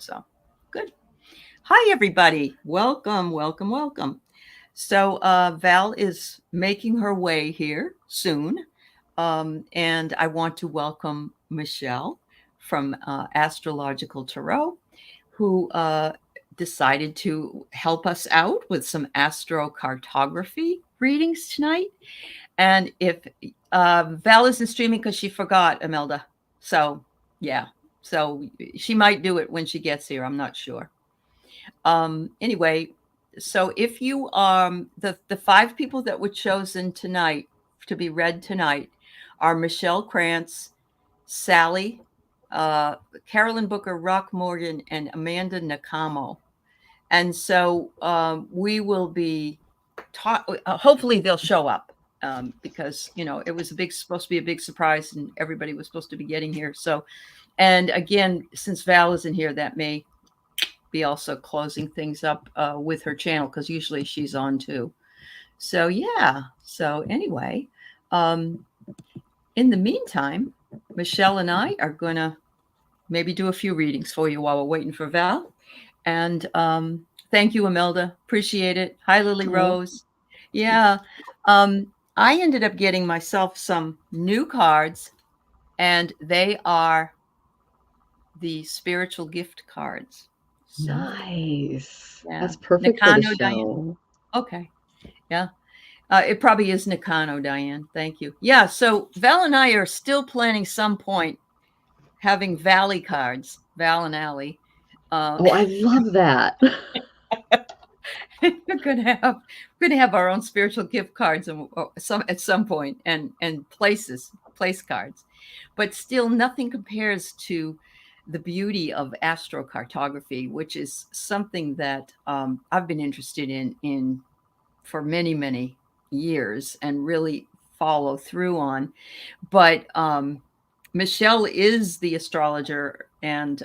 So good. Hi, everybody. Welcome, welcome, welcome. So Val is making her way here soon. And I want to welcome Michelle from Astrological Tarot, who decided to help us out with some astrocartography readings tonight. And if Val isn't streaming because she forgot, Imelda. So, yeah. So she might do it when she gets here. I'm not sure. Anyway, so if you the five people that were chosen tonight to be read tonight are Michelle Krantz, Sally, Carolyn Booker, Rock Morgan, and Amanda Nakamo. And so we will be hopefully they'll show up because it was supposed to be a big surprise and everybody was supposed to be getting here. So, and again, since Val isn't here, that may be also closing things up with her channel because usually she's on too. So yeah. So anyway, in the meantime, Michelle and I are going to maybe do a few readings for you while we're waiting for Val. And thank you, Imelda. Appreciate it. Hi, Lily Rose. Yeah. I ended up getting myself some new cards, and they are the spiritual gift cards. So, nice. Yeah. That's perfect Nakano, for the show. Diane. Okay. Yeah. It probably is Nakano, Diane. Thank you. Yeah. So Val and I are still planning some point having Valley cards, Val and Aley. Oh, I love that. We're gonna have our own spiritual gift cards and at some point and place cards, but still nothing compares to the beauty of astrocartography, which is something that I've been interested in for many years and really follow through on. But Michelle is the astrologer, and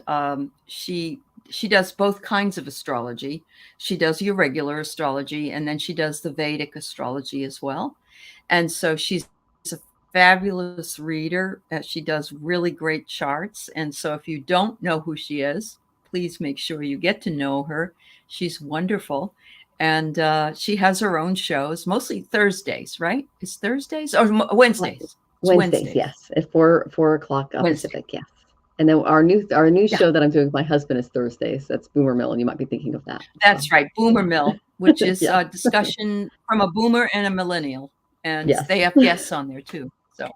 she does both kinds of astrology. She does your regular astrology, and then she does the Vedic astrology as well. And so she's a fabulous reader. She does really great charts. And so if you don't know who she is, please make sure you get to know her. She's wonderful. And she has her own shows, mostly Thursdays, right? It's Thursdays or Wednesdays? Wednesdays, yes, at 4:00 Pacific, yes. And then our new show that I'm doing with my husband is Thursdays. That's Boomer Mill, and you might be thinking of that. That's right, Boomer Mill, which is a discussion from a boomer and a millennial, and they have guests on there too. So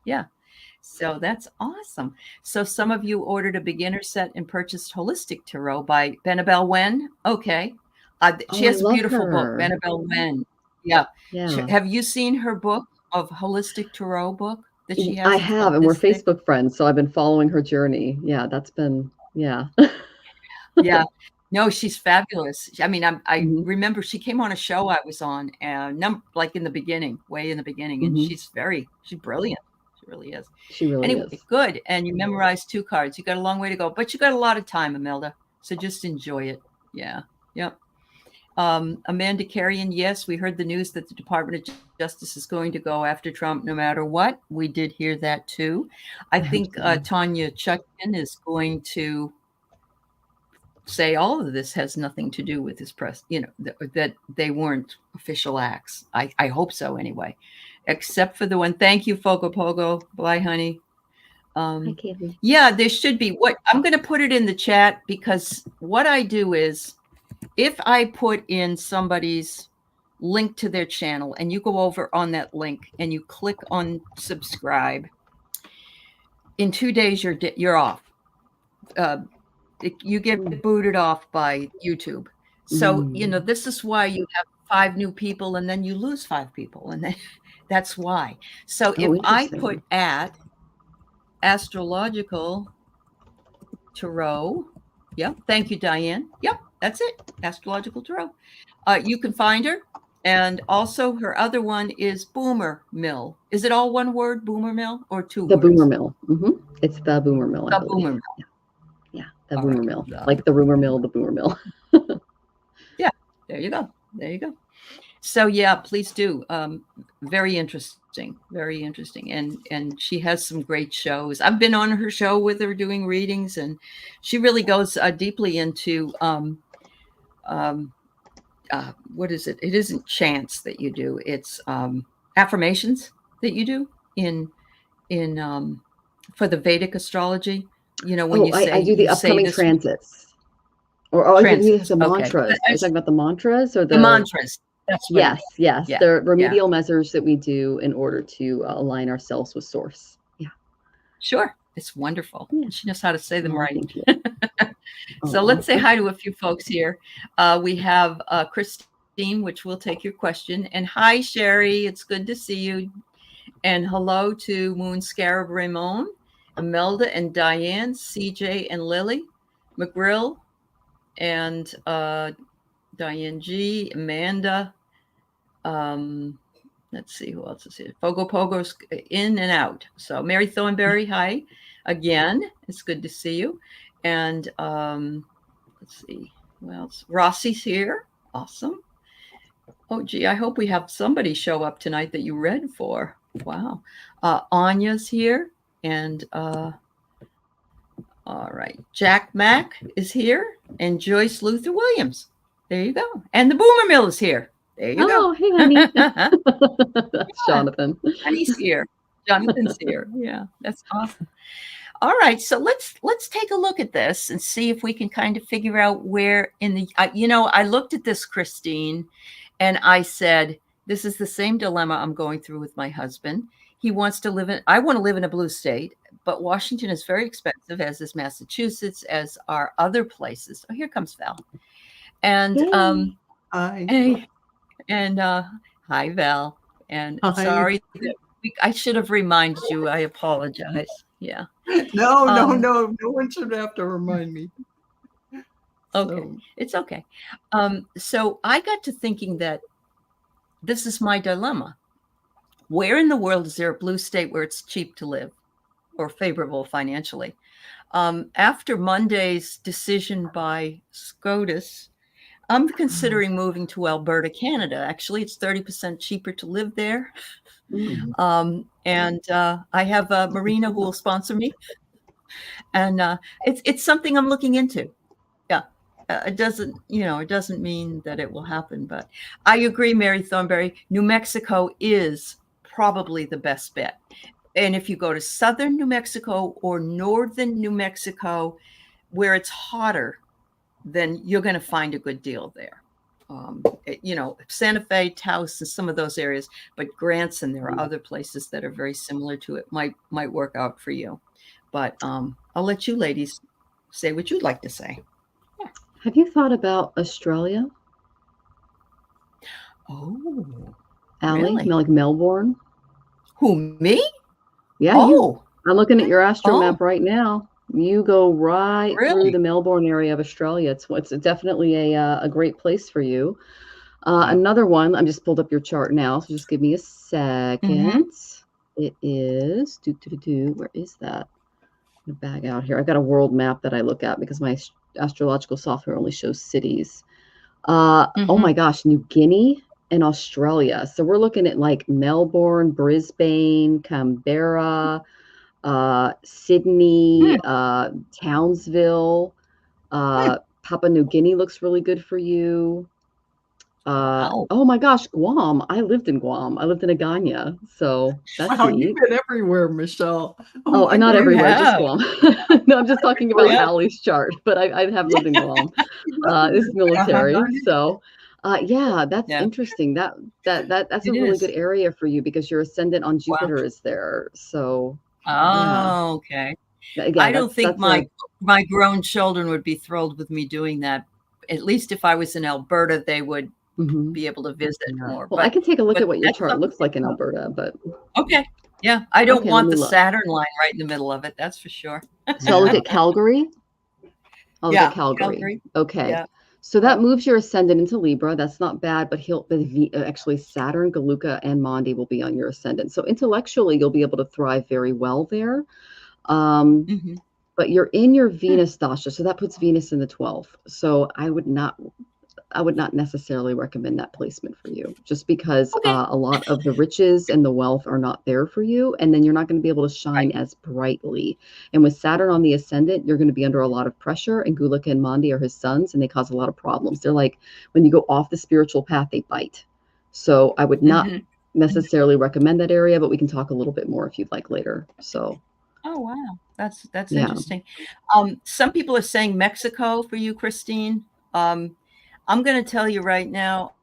yeah. So that's awesome. So some of you ordered a beginner set and purchased Holistic Tarot by Benabel Wen. Okay, she has a beautiful book, Benabel Wen. Yeah. Have you seen her book of Holistic Tarot book that she has? I have, and we're Facebook friends, so I've been following her journey. Yeah, that's been yeah. No, she's fabulous. I mean, I remember she came on a show I was on, like in the beginning, way in the beginning, and she's brilliant. She really is. She really is. Good. And you memorized 2 cards. You got a long way to go, but you got a lot of time, Imelda. So just enjoy it. Yeah. Yep. Amanda Carrion, yes, we heard the news that the Department of Justice is going to go after Trump no matter what. We did hear that too. I think Tanya Chutkin is going to say all of this has nothing to do with his press, that they weren't official acts. I hope so anyway, except for the one. Thank you, Fogo Pogo. Bye, honey. Yeah, there should be. What I'm going to put it in the chat, because what I do is, if I put in somebody's link to their channel and you go over on that link and you click on subscribe, in 2 days you're off. You get booted off by YouTube. So, this is why you have 5 new people and then you lose 5 people. And then that's why. So if I put at Astrological Tarot, thank you, Diane. Yep, that's it. Astrological Tarot. You can find her. And also her other one is Boomer Mill. Is it all one word, Boomer Mill, or 2 words? The Boomer Mill. It's the Boomer Mill. The Boomer Mill. Yeah, the Boomer Mill. Like the rumor mill, the Boomer Mill. Yeah, there you go. So yeah, please do. Very interesting. very interesting. And she has some great shows. I've been on her show with her doing readings, and she really goes deeply into what is it? It isn't chants that you do. It's affirmations that you do in for the Vedic astrology. You know, when Oh, you say I do the you say upcoming this transits. Or I think it's transits. the Okay, mantras. Are you talking about the mantras or the mantras. That's what it Yes, is. yes. Yeah, They're yeah. remedial measures that we do in order to align ourselves with source. Yeah. Sure. It's wonderful. Yeah. She knows how to say them Oh, right. thank you. So let's say hi to a few folks here. We have Christine, which will take your question. And hi, Sherry. It's good to see you. And hello to Moon Scarab Ramon, Imelda and Diane, CJ and Lily, McGrill, and Diane G, Amanda. Let's see who else is here. Fogo Pogo's in and out. So Mary Thornberry, hi again. It's good to see you. And let's see who else. Rossi's here. Awesome. Oh, gee, I hope we have somebody show up tonight that you read for. Wow. Anya's here. And all right. Jack Mack is here. And Joyce Luther Williams. There you go. And the Boomer Mill is here. There you go. Oh, hey, honey. That's Jonathan. Honey's here. Jonathan's here. Yeah, that's awesome. All right, so let's take a look at this and see if we can kind of figure out where in the I looked at this, Christine, and I said, this is the same dilemma I'm going through with my husband. He wants to live in I want to live in a blue state, but Washington is very expensive, as is Massachusetts, as are other places. Oh, here comes Val. And Hey. Hi. hey, and hi, Val. And Hi. sorry that I should have reminded you. I apologize. Yeah. No, no one should have to remind me. Okay. So, It's okay. So I got to thinking that this is my dilemma. Where in the world is there a blue state where it's cheap to live or favorable financially? After Monday's decision by SCOTUS, I'm considering moving to Alberta, Canada. Actually, it's 30% cheaper to live there. And I have Marina who will sponsor me. And it's something I'm looking into. Yeah. It doesn't mean that it will happen, but I agree, Mary Thornberry. New Mexico is probably the best bet. And if you go to southern New Mexico or northern New Mexico, where it's hotter, then you're going to find a good deal there. Santa Fe, Taos, and some of those areas, but Grants, and there are other places that are very similar to it, might work out for you. But I'll let you ladies say what you'd like to say. Yeah. Have you thought about Australia? Oh, Aley, really? like Melbourne? Who, me? Yeah, you. I'm looking at your astro map right now. You go right through the Melbourne area of Australia. It's definitely a great place for you. Another one, I'm just pulled up your chart now, so just give me a second. It is, where is that? I'm gonna bag out here. I've got a world map that I look at because my astrological software only shows cities. Oh my gosh, New Guinea and Australia. So we're looking at like Melbourne, Brisbane, Canberra, Sydney, Townsville, Papua New Guinea looks really good for you. Oh my gosh, Guam. I lived in Guam. I lived in Aganya. So that's neat. You've been everywhere, Michelle. Oh, not everywhere, just Guam. No, I'm just talking about Aley's chart, but I have lived in Guam. This is military. So yeah, that's interesting. That's a really good area for you because your ascendant on Jupiter is there. So okay. Yeah, I don't think my grown children would be thrilled with me doing that. At least if I was in Alberta, they would be able to visit more. Well, I can take a look at what your chart looks like in Alberta, but okay. Yeah, I don't want the Saturn line right in the middle of it. That's for sure. So I'll look at Calgary. I'll look at Calgary. Okay. Yeah. So that moves your ascendant into Libra. That's not bad, but actually Saturn, Galuka, and Mondi will be on your ascendant. So intellectually, you'll be able to thrive very well there. But you're in your Venus dasha, so that puts Venus in the 12th. So I would not. I would not necessarily recommend that placement for you, just because Okay. a lot of the riches and the wealth are not there for you, and then you're not going to be able to shine Right. as brightly. And with Saturn on the ascendant, you're going to be under a lot of pressure, and Gulika and Mandi are his sons, and they cause a lot of problems. They're like, when you go off the spiritual path, they bite. So I would not Mhm. necessarily recommend that area, but we can talk a little bit more if you'd like later. So Oh, wow. That's yeah. interesting. Some people are saying Mexico for you, Christine. I'm going to tell you right now,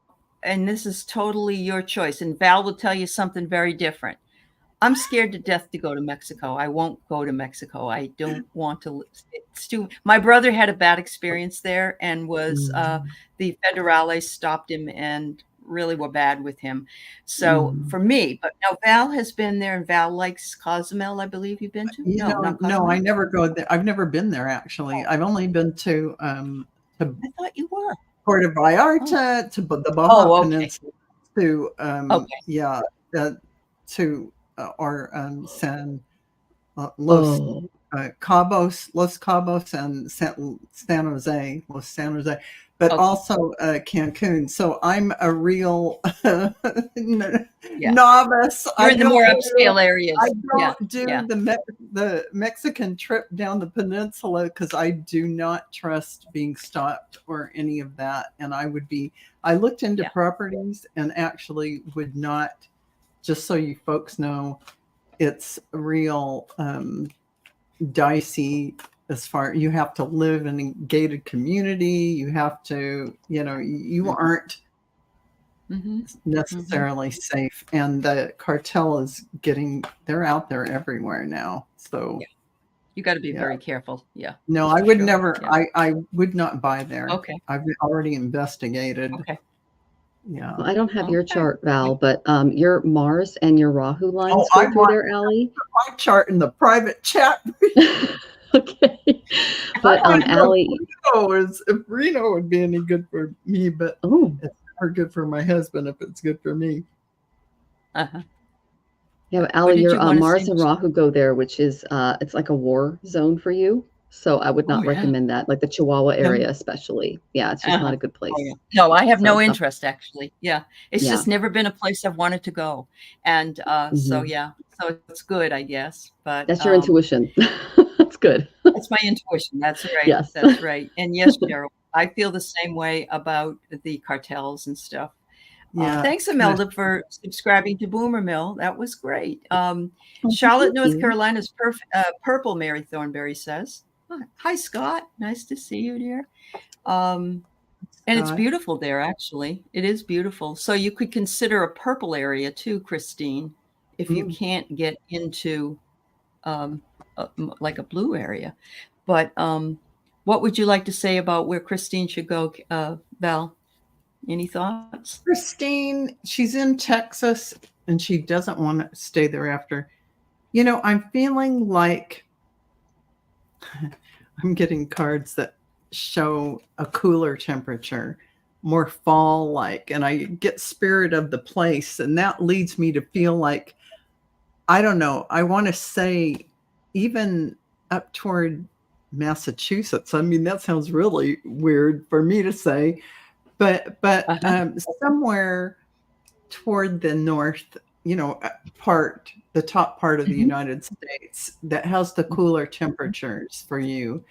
and this is totally your choice, and Val will tell you something very different. I'm scared to death to go to Mexico. I won't go to Mexico. I don't want to. It's too. My brother had a bad experience there, and was the federales stopped him and really were bad with him. So for me, but now Val has been there, and Val likes Cozumel. I believe you've been to. You No, know, not no, I Cozumel. never go there. I've never been there actually. I've only been to I thought you were. Puerto Oh, Vallarta, to the Baja oh, okay, Peninsula, to okay. yeah, to our Los Oh, Cabos, Los Cabos, and San Jose, Los San Jose, but Okay. also Cancun. So I'm a real Yeah. novice. You're I in the more don't do, upscale areas. I Yeah, don't do yeah, the Mexican trip down the peninsula because I do not trust being stopped or any of that. And I looked into yeah. properties and actually would not, just so you folks know, it's real dicey as far, you have to live in a gated community. You have to, you Mhm. aren't Mhm. necessarily safe. And the cartel is they're out there everywhere now. So Yeah. You got to be yeah, very careful. Yeah, no, I for would sure. never, Yeah. I would not buy there. Okay. I've already investigated. Okay. Yeah. well, I don't have your Okay. chart, Val, but your Mars and your Rahu Oh, lines I go through want there, Allie. my chart in the private chat. Okay. I But don't know Allie, if Reno would be any good for me, but oh, it's never good for my husband if it's good for me. Uh-huh. yeah, but What Allie, did your you want to Mars say? and Rahu go there, which is it's like a war zone for you. So I would Oh not yeah. recommend that, like the Chihuahua Yeah. area, especially. Yeah, it's just not Uh-huh. a good Oh yeah. place. No, I have So no it's not, interest actually. Yeah. It's yeah. just never been a place I've wanted to go. And so Hmm. yeah. So it's good, I guess. But That's your intuition. That's good. that's my intuition. That's right. Yes. That's right. And yes, Cheryl, I feel the same way about the cartels and stuff. Yeah. Thanks, Imelda, for subscribing to Boomer Mill. That was great. Well, Charlotte, thank North you. Carolina's purple, Mary Thornberry says. Hi, Scott. Nice to see you, dear. And it's Scott. beautiful there, actually. It is beautiful. So you could consider a purple area too, Christine, if you can't get into like a blue area. But what would you like to say about where Christine should go, Val? Any thoughts? Christine, she's in Texas and she doesn't want to stay there after. I'm feeling like I'm getting cards that show a cooler temperature, more fall like, and I get spirit of the place. And that leads me to feel like, I don't know, I want to say even up toward Massachusetts. I mean, that sounds really weird for me to say, but Uh-huh. somewhere toward the north, the top part of the Mhm. United States that has the cooler temperatures for you.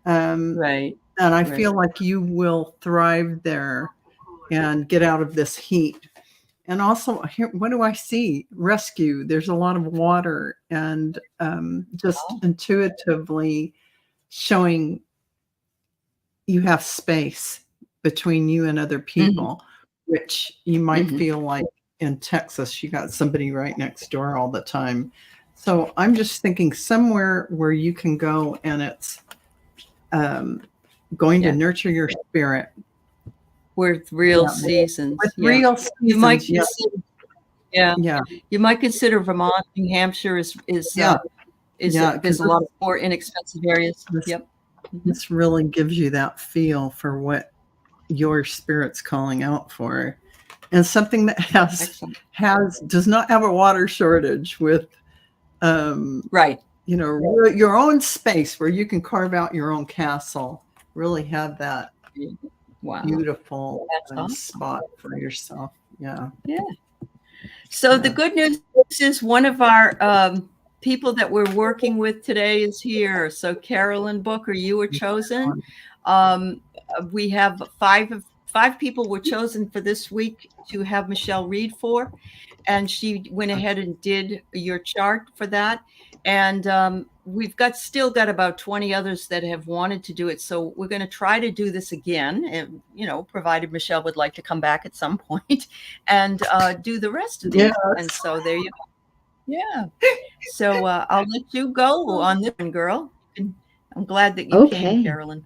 Um, Right. and I Right. feel like you will thrive there and get out of this heat. And also, here, what do I see? Rescue. There's a lot of water, and just Oh. intuitively showing you have space between you and other Mhm. people, which you might Mhm. feel like in Texas, you got somebody right next door all the time. So I'm just thinking somewhere where you can go and it's going to Yeah. nurture your spirit. With real Yeah, seasons. with Yeah. real You might seasons. Yeah, consider, yeah. yeah, You might consider Vermont, New Hampshire yeah, yeah. there's Because a lot of more inexpensive areas. this Yep. Mhm. this really gives you that feel for what your spirit's calling out for, and something that Excellent. does not have a water shortage with Right. your own space where you can carve out your own castle, really have that Wow. beautiful That's awesome. spot for yourself. Yeah. Yeah. So the good news is one of our people that we're working with today is here. So Carolyn Booker, you were chosen. We have five people were chosen for this week to have Michelle read for, and she went ahead and did your chart for that. And we've still got about 20 others that have wanted to do it. So we're going to try to do this again, and provided Michelle would like to come back at some point and do the rest of these. Yes. And so there you go. Yeah. So I'll let you go on this one, girl. I'm glad that you came, Carolyn.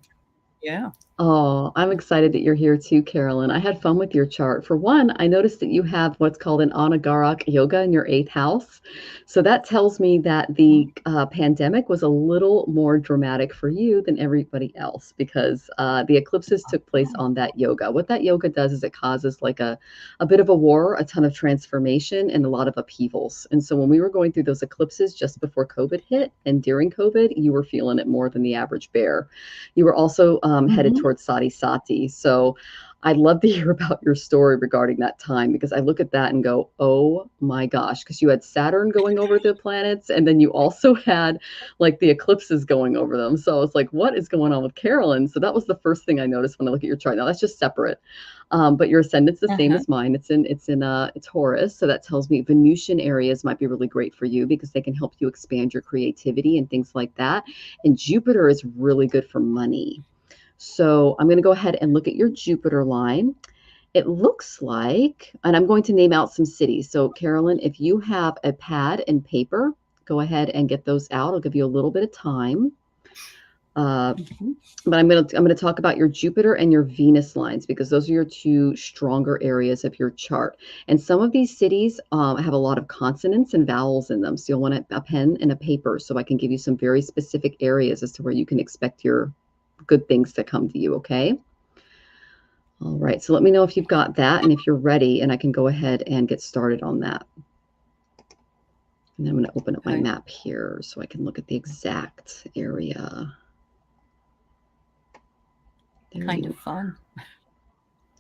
Yeah. Oh, I'm excited that you're here too, Carolyn. I had fun with your chart. For one, I noticed that you have what's called an Anagarak yoga in your 8th house. So that tells me that the pandemic was a little more dramatic for you than everybody else, because the eclipses took place on that yoga. What that yoga does is it causes like a bit of a war, a ton of transformation, and a lot of upheavals. And so when we were going through those eclipses just before COVID hit and during COVID, you were feeling it more than the average bear. You were also headed towards Sati Sati. So I'd love to hear about your story regarding that time, because I look at that and go, oh my gosh, because you had Saturn going over the planets, and then you also had like the eclipses going over them. So I was like, what is going on with Carolyn? So that was the first thing I noticed when I look at your chart. Now that's just separate. But your ascendant's the same as mine. It's Taurus. So that tells me Venusian areas might be really great for you, because they can help you expand your creativity and things like that. And Jupiter is really good for money. So I'm going to go ahead and look at your Jupiter line. It looks like, and I'm going to name out some cities. So Carolyn, if you have a pad and paper, go ahead and get those out. I'll give you a little bit of time. But I'm going to talk about your Jupiter and your Venus lines, because those are your two stronger areas of your chart. And some of these cities have a lot of consonants and vowels in them. So you'll want a pen and a paper so I can give you some very specific areas as to where you can expect your good things to come to you. Okay. All right. So let me know if you've got that and if you're ready, and I can go ahead and get started on that. And I'm going to open up my map here so I can look at the exact area. Kind of fun.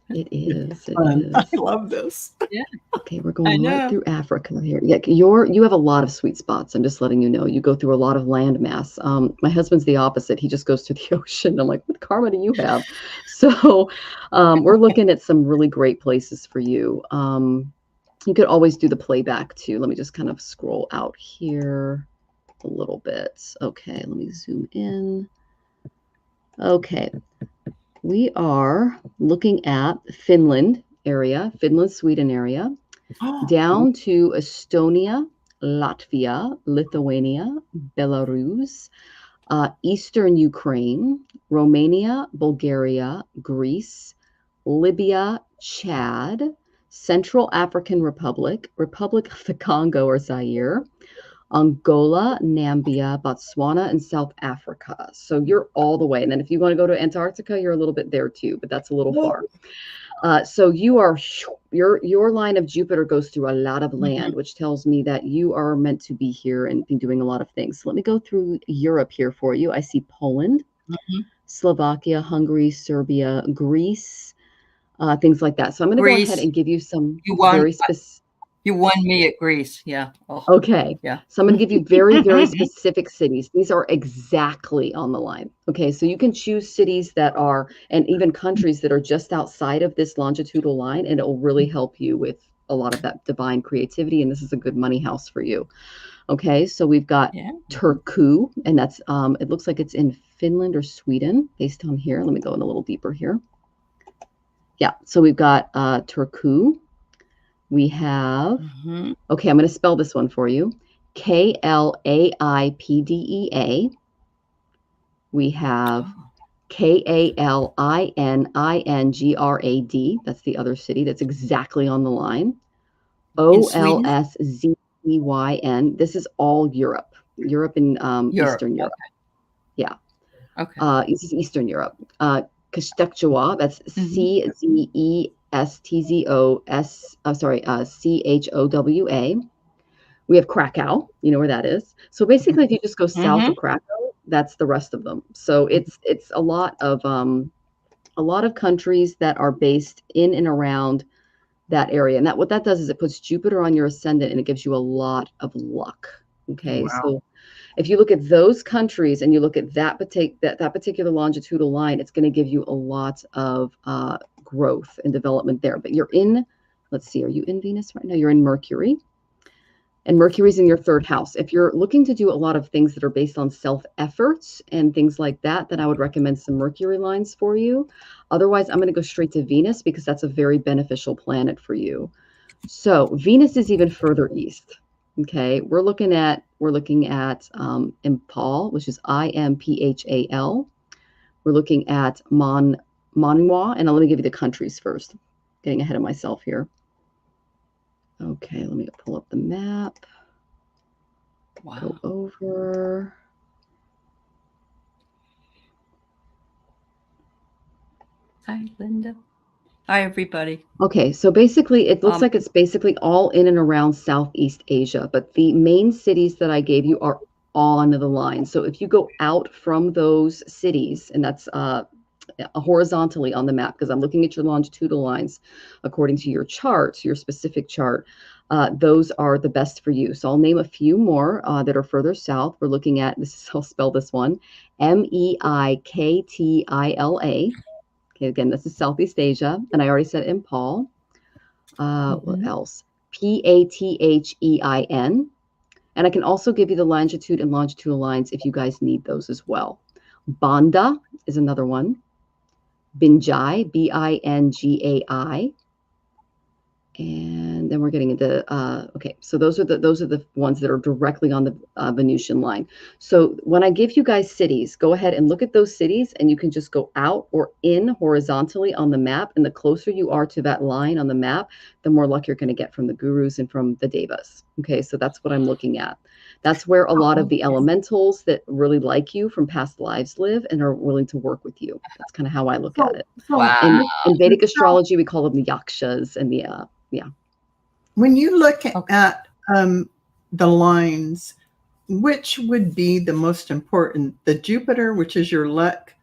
It is. I love this. Yeah. Okay, we're going right through Africa here. Yeah, you have a lot of sweet spots. I'm just letting you know. You go through a lot of land mass. My husband's the opposite. He just goes to the ocean. I'm like, what karma do you have? So we're looking at some really great places for you. You could always do the playback too. Let me just kind of scroll out here a little bit. Okay, let me zoom in. Okay. We are looking at Finland area, Finland, Sweden area, down to Estonia, Latvia, Lithuania, Belarus, Eastern Ukraine, Romania, Bulgaria, Greece, Libya, Chad, Central African Republic, Republic of the Congo or Zaire, Angola, Namibia, Botswana, and South Africa. So you're all the way. And then if you want to go to Antarctica, you're a little bit there too, but that's a little far. So you are, your line of Jupiter goes through a lot of land, which tells me that you are meant to be here and be doing a lot of things. So let me go through Europe here for you. I see Poland, Slovakia, Hungary, Serbia, Greece, things like that. So I'm going to go ahead and give you some very specific. You won me at Greece. Yeah. Oh, okay. Yeah. So I'm going to give you very, very specific cities. These are exactly on the line. Okay. So you can choose cities that are, and even countries that are just outside of this longitudinal line, and it will really help you with a lot of that divine creativity. And this is a good money house for you. Okay. So we've got Turku, and that's, it looks like it's in Finland or Sweden based on here. Let me go in a little deeper here. Yeah. So we've got Turku. We have, okay, I'm going to spell this one for you. Klaipeda. We have Kalinningrad. That's the other city. That's exactly on the line. Olsztyn. This is all Europe. Europe and Eastern Europe. Okay. Yeah. Okay. This is Eastern Europe. Kashtekchua. That's Chowa. We have Krakow. You know where that is. So basically, if you just go south of Krakow, that's the rest of them. So it's a lot of a lot of countries that are based in and around that area. And that what that does is it puts Jupiter on your ascendant and it gives you a lot of luck. Okay. Wow. So if you look at those countries and you look at that particular longitudinal line, it's going to give you a lot of growth and development there. But you're in, let's see, are you in Venus right now? You're in Mercury. And Mercury's in your third house. If you're looking to do a lot of things that are based on self-efforts and things like that, then I would recommend some Mercury lines for you. Otherwise, I'm going to go straight to Venus because that's a very beneficial planet for you. So Venus is even further east. Okay, we're looking at Impal, which is Imphal. We're looking at Manwa, and I'm going to give you the countries first. Getting ahead of myself here. Okay, let me pull up the map. Wow. Go over. Hi, Linda. Hi, everybody. Okay, so basically, it looks like it's basically all in and around Southeast Asia, but the main cities that I gave you are on the line. So if you go out from those cities, and that's horizontally on the map, because I'm looking at your longitudinal lines according to your chart, your specific chart, those are the best for you. So I'll name a few more that are further south. We're looking at, I'll spell this one, Meiktila. Okay, again, this is Southeast Asia, and I already said Impal. What else? Pathein. And I can also give you the longitude and longitudinal lines if you guys need those as well. Banda is another one. Binjai, Bingai. And then we're getting into okay, so those are the ones that are directly on the Venusian line. So when I give you guys cities, go ahead and look at those cities, and you can just go out or in horizontally on the map. And the closer you are to that line on the map, the more luck you're going to get from the gurus and from the devas. Okay, so that's what I'm looking at. That's where a lot of the elementals that really like you from past lives live and are willing to work with you. That's kind of how I look at it. Wow. In Vedic astrology, we call them the yakshas and the yeah. When you look at the lines, which would be the most important? The Jupiter, which is your luck,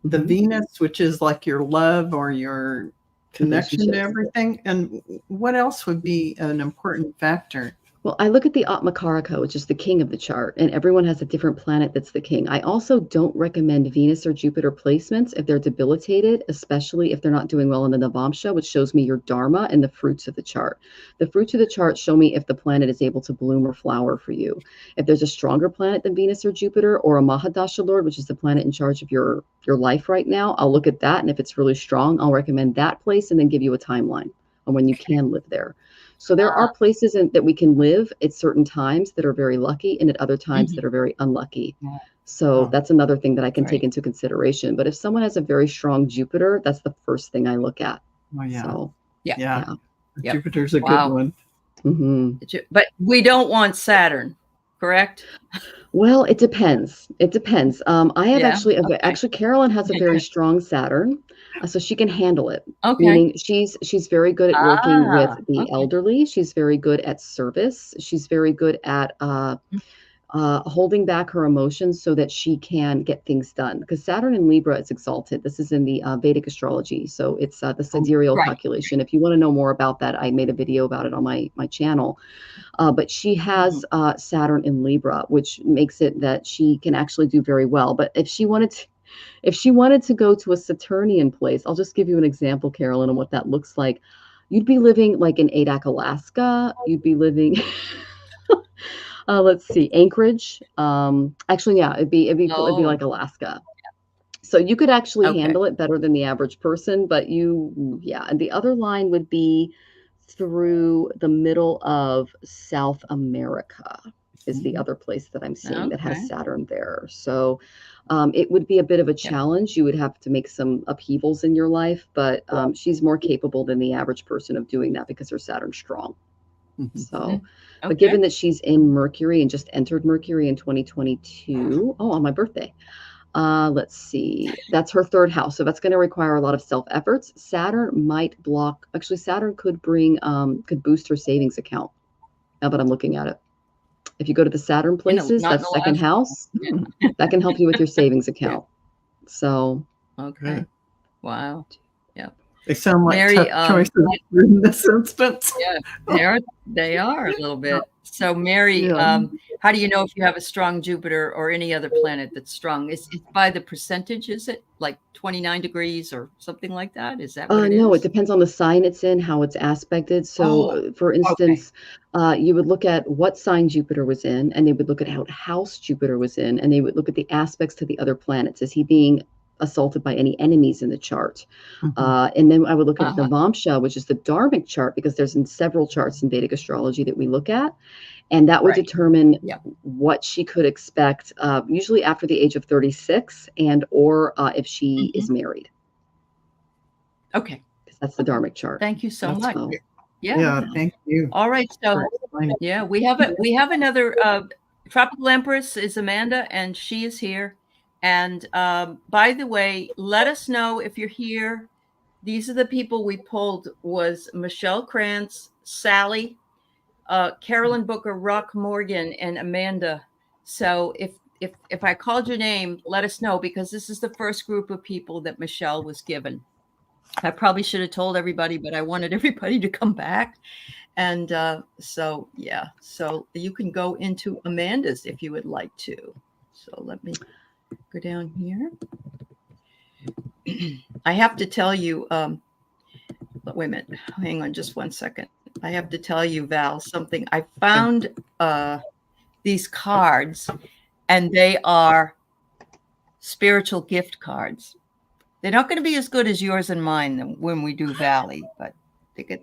the Venus, which is like your love or your connection to everything, and what else would be an important factor? Well, I look at the Atmakaraka, which is the king of the chart, and everyone has a different planet that's the king. I also don't recommend Venus or Jupiter placements if they're debilitated, especially if they're not doing well in the Navamsha, which shows me your Dharma and the fruits of the chart. The fruits of the chart show me if the planet is able to bloom or flower for you. If there's a stronger planet than Venus or Jupiter, or a Mahadasha Lord, which is the planet in charge of your life right now, I'll look at that, and if it's really strong, I'll recommend that place and then give you a timeline on when you can live there. So there are places that we can live at certain times that are very lucky and at other times that are very unlucky. So that's another thing that I can take into consideration. But if someone has a very strong Jupiter, that's the first thing I look at. Oh, yeah. So, Jupiter's a good one. But we don't want Saturn, correct? Well, it depends. It depends. I have actually Carolyn has a very strong Saturn, so she can handle it. Okay. Meaning she's very good at working with the elderly. She's very good at service. She's very good at holding back her emotions so that she can get things done. Because Saturn in Libra is exalted. This is in the Vedic astrology, so it's the sidereal calculation. If you want to know more about that, I made a video about it on my channel. But she has Saturn in Libra, which makes it that she can actually do very well. But if she wanted to go to a Saturnian place, I'll just give you an example, Carolyn, on what that looks like. You'd be living like in Adak, Alaska. You'd be living, let's see, Anchorage. Actually, yeah, it'd be like Alaska. So you could actually handle it better than the average person. But and the other line would be through the middle of South America is the other place that I'm seeing that has Saturn there. So it would be a bit of a challenge. You would have to make some upheavals in your life, but she's more capable than the average person of doing that because her Saturn's strong. So, but given that she's in Mercury and just entered Mercury in 2022, on my birthday, let's see, that's her third house. So that's going to require a lot of self-efforts. Saturn might block, actually Saturn could boost her savings account. Now that I'm looking at it. If you go to the Saturn places, that's second house, that can help you with your savings account. So, Wow. Yeah. They sound like Mary, tough choices in this instance. Yeah, they are a little bit. So Mary, Yeah. how do you know if you have a strong Jupiter or any other planet that's strong? It's by the percentage, is it? Like 29 degrees or something like that? Is that what it No, is? it depends on the sign it's in, how it's aspected. So, Oh, for okay. instance, you would look at what sign Jupiter was in, and they would look at what house Jupiter was in, and they would look at the aspects to the other planets. Is he being assaulted by any enemies in the chart? And then I would look at the Navamsha, which is the Dharmic chart, because there's several charts in Vedic astrology that we look at. And that would determine what she could expect, usually after the age of 36, and or if she is married. Okay. That's the Dharmic chart. Thank you so much. Well. Yeah, thank you. All right. So yeah, we have another tropical empress is Amanda, and she is here. And by the way, let us know if you're here. These are the people we pulled: was Michelle Krantz, Sally, Carolyn Booker, Rock Morgan, and Amanda. So if I called your name, let us know, because this is the first group of people that Michelle was given. I probably should have told everybody, but I wanted everybody to come back. And so, yeah, so you can go into Amanda's if you would like to. So let me go down here. I have to tell you, wait a minute, hang on just one second. I have to tell you, Val, something. I found these cards, and they are spiritual gift cards. They're not going to be as good as yours and mine when we do Valley, but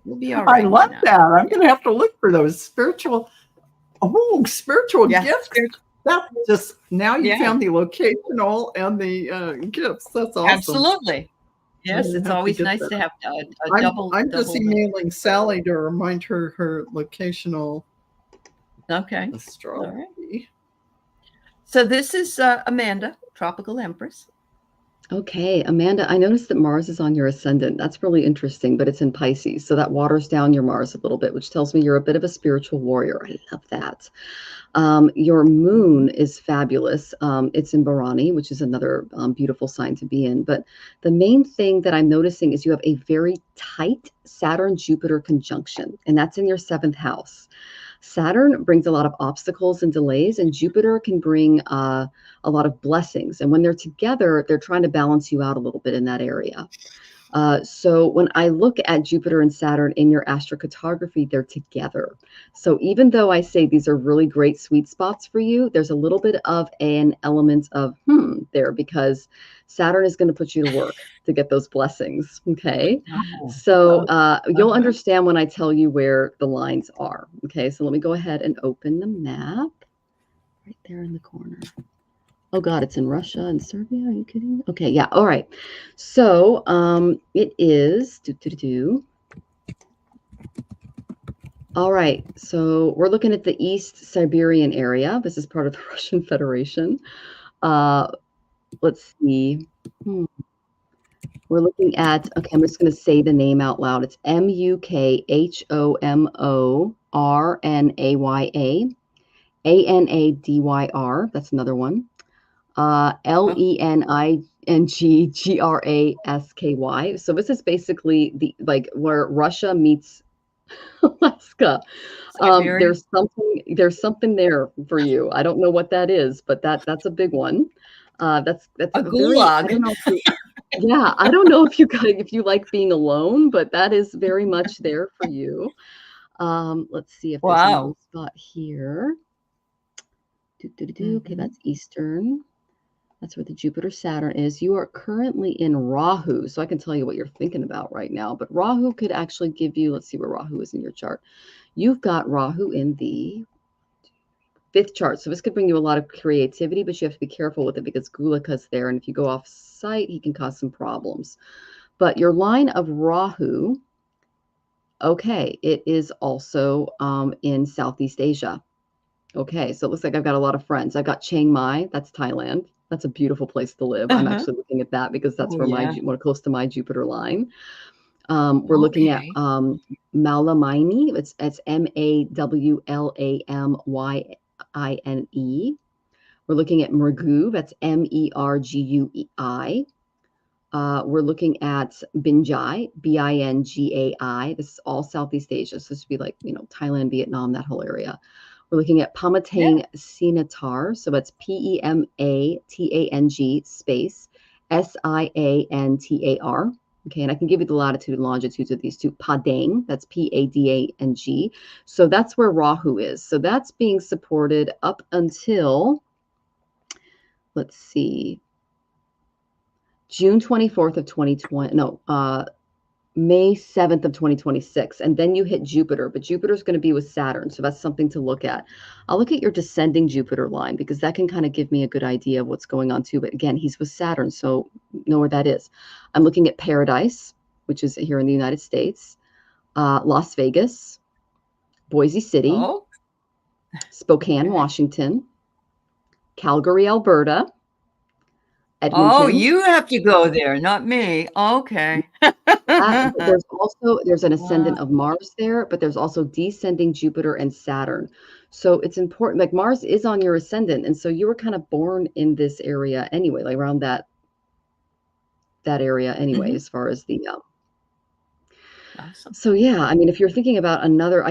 we'll be all right. I love that. I'm going to have to look for those spiritual gifts. That's just, now you found the locational and the gifts. That's awesome. Absolutely. Yes, it's always nice to have a double. I'm just emailing Sally to remind her locational. Okay. Astrology. All right. So this is Amanda, Tropical Empress. Okay, Amanda, I noticed that Mars is on your ascendant. That's really interesting, but it's in Pisces. So that waters down your Mars a little bit, which tells me you're a bit of a spiritual warrior. I love that. Your moon is fabulous. It's in Bharani, which is another beautiful sign to be in. But the main thing that I'm noticing is you have a very tight Saturn-Jupiter conjunction, and that's in your 7th house. Saturn brings a lot of obstacles and delays, and Jupiter can bring a lot of blessings. And when they're together, they're trying to balance you out a little bit in that area. So when I look at Jupiter and Saturn in your astrocartography, they're together. So even though I say these are really great sweet spots for you, there's a little bit of an element of there, because Saturn is going to put you to work to get those blessings. Okay. So you'll understand when I tell you where the lines are. Okay. So let me go ahead and open the map right there in the corner. Oh God, it's in Russia and Serbia. Are you kidding? Okay, yeah. All right. So it is all right. So we're looking at the East Siberian area. This is part of the Russian Federation. Let's see. We're looking at, okay, I'm just going to say the name out loud. It's Mukhomornaya, Anadyr. That's another one. Leninggradsky. So this is basically where Russia meets Alaska. There's something there for you. I don't know what that is, but that's a big one. That's a gulag. I don't know I don't know if you like being alone, but that is very much there for you. Let's see if there's another spot here. Okay, that's Eastern. That's where the Jupiter Saturn is. You are currently in Rahu, so I can tell you what you're thinking about right now. But Rahu could actually give you, let's see where Rahu is in your chart. You've got Rahu in the 5th chart. So this could bring you a lot of creativity, but you have to be careful with it because Gulika's there. And if you go off site, he can cause some problems. But your line of Rahu, okay, it is also in Southeast Asia. Okay, so it looks like I've got a lot of friends. I've got Chiang Mai, that's Thailand. That's a beautiful place to live. I'm actually looking at that because that's where close to my Jupiter line. We're looking at Mawlamyine. It's Mawlamyine. We're looking at Mergu. That's Merguei. We're looking at Binjai, Bingai. This is all Southeast Asia. So this would be like, Thailand, Vietnam, that whole area. We're looking at Pamatang Sinatar. So that's Pematang space Siantar. Okay, and I can give you the latitude and longitudes of these two. Padang, that's Padang. So that's where Rahu is. So that's being supported up until, let's see, June 24th of 2020. No, May 7th of 2026. And then you hit Jupiter, but Jupiter's going to be with Saturn. So that's something to look at. I'll look at your descending Jupiter line because that can kind of give me a good idea of what's going on too. But again, he's with Saturn, so know where that is. I'm looking at Paradise, which is here in the United States, Las Vegas, Boise City, Spokane, Washington, Calgary, Alberta, Edmonton. Oh, you have to go there, not me. Okay. There's an ascendant of Mars there, but there's also descending Jupiter and Saturn. So it's important, like Mars is on your ascendant. And so you were kind of born in this area anyway, like around that area anyway, as far as the, Awesome. So yeah, I mean, if you're thinking about another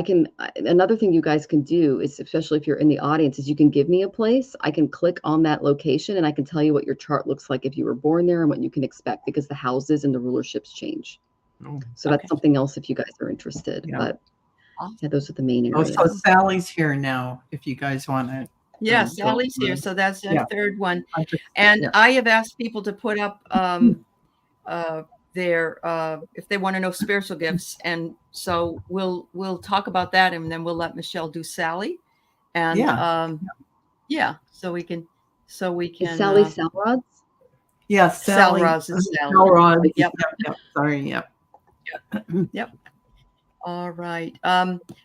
thing you guys can do is, especially if you're in the audience, is you can give me a place. I can click on that location and I can tell you what your chart looks like if you were born there and what you can expect, because the houses and the rulerships change. So that's something else if you guys are interested. Yeah. But yeah, those are the main areas. So Sally's here now if you guys want to. Yeah, Sally's here. So that's the third one. And I have asked people to put up their if they want to know spiritual gifts, and so we'll talk about that, and then we'll let Michelle do Sally, and so we can Is Sally Salrod's? Yes, Sally. Salrod's is Sally. Salrod's. Yep. Sorry. Yep. All right.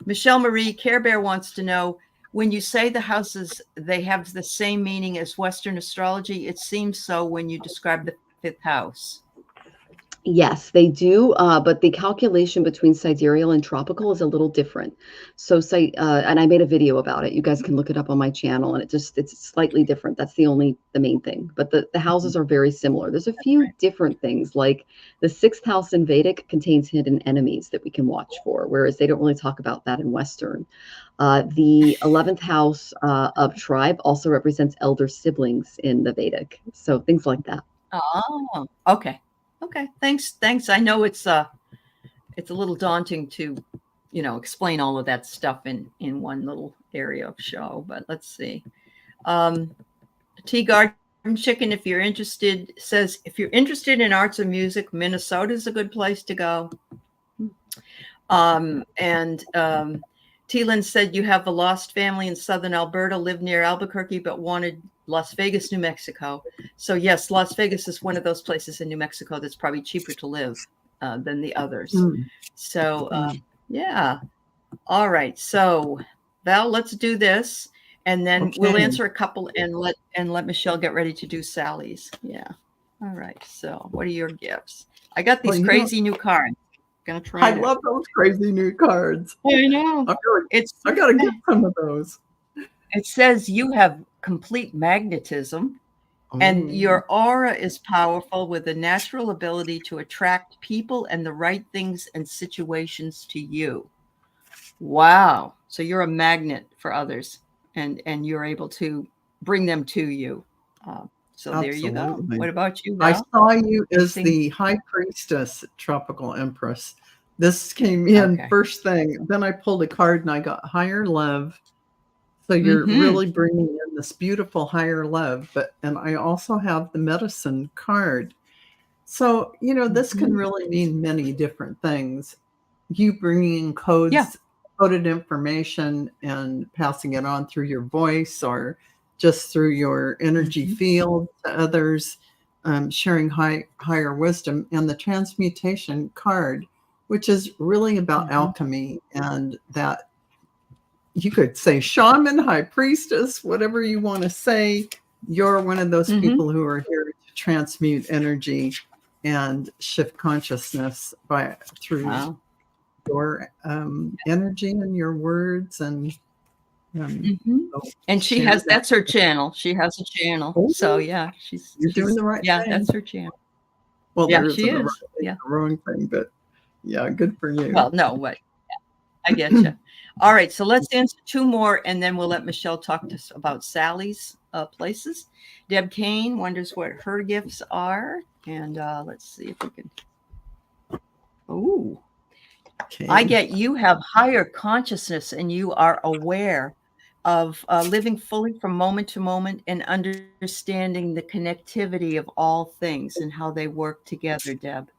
Michelle Marie Care Bear wants to know, when you say the houses, they have the same meaning as Western astrology. It seems so when you describe the fifth house. Yes, they do, but the calculation between sidereal and tropical is a little different. So, and I made a video about it. You guys can look it up on my channel, and it's slightly different. That's the main thing. But the houses are very similar. There's a few different things, like the sixth house in Vedic contains hidden enemies that we can watch for, whereas they don't really talk about that in Western. The 11th house of tribe also represents elder siblings in the Vedic. So things like that. Oh, okay. Okay, thanks. I know it's a little daunting to, explain all of that stuff in one little area of show, but let's see. Tea Garden Chicken, if you're interested, says, if you're interested in arts and music, Minnesota is a good place to go. T-Lyn said you have a lost family in southern Alberta, lived near Albuquerque, but wanted Las Vegas, New Mexico. So yes, Las Vegas is one of those places in New Mexico that's probably cheaper to live than the others. So yeah. All right. So Val, let's do this, and then we'll answer a couple and let Michelle get ready to do Sally's. Yeah. All right. So what are your gifts? I got these crazy new cards. Gonna try. I love those crazy new cards. I know. I gotta get some of those. It says you have complete magnetism, and your aura is powerful with a natural ability to attract people and the right things and situations to you. Wow. So you're a magnet for others, and you're able to bring them to you. So there you go. What about you, Val? I saw you as the High Priestess, Tropical Empress. This came in first thing. Then I pulled a card and I got Higher Love. So you're really bringing in this beautiful higher love. And I also have the Medicine card. So, this can really mean many different things. You bringing in coded information and passing it on through your voice or just through your energy field to others, sharing higher wisdom, and the transmutation card, which is really about alchemy, and that you could say shaman, high priestess, whatever you want to say. You're one of those people who are here to transmute energy and shift consciousness through your energy and your words and. And that's her channel. She has a channel. So yeah, you're doing the right thing. Yeah, that's her channel. Well, Yeah, there she isn't a right is. thing Yeah. or wrong thing, but yeah, good for you. Well, no, what? I get you. All right, so let's answer 2 more, and then we'll let Michelle talk to us about Sally's places. Deb Kane wonders what her gifts are, and let's see if we can. Oh, Okay. I get you have higher consciousness, and you are aware of living fully from moment to moment and understanding the connectivity of all things and how they work together, Deb.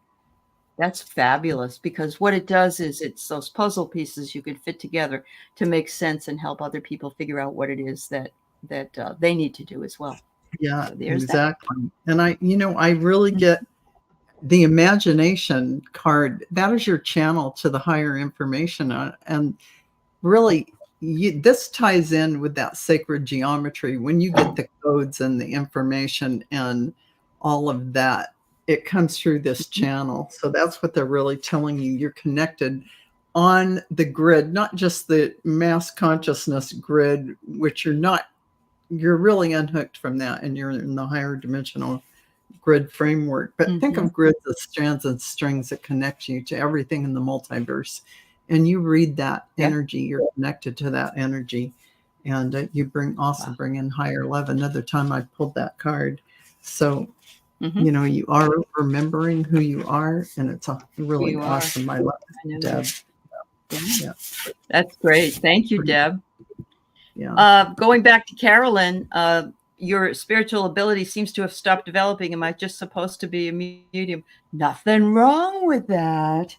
That's fabulous, because what it does is it's those puzzle pieces you could fit together to make sense and help other people figure out what it is that they need to do as well. Yeah, So there's exactly. And I really get the imagination card. That is your channel to the higher information. And really, this ties in with that sacred geometry. When you get the codes and the information and all of that, it comes through this channel. So that's what they're really telling you. You're connected on the grid, not just the mass consciousness grid, which you're really unhooked from that, and you're in the higher dimensional grid framework. But think of grids as strands and strings that connect you to everything in the multiverse. And you read that energy, you're connected to that energy. And you bring in higher love. Another time I pulled that card. So, you are remembering who you are, and it's really awesome. I love it, Deb. Yeah. That's great. Thank you, Deb. Yeah. Going back to Carolyn, your spiritual ability seems to have stopped developing. Am I just supposed to be a medium? Nothing wrong with that.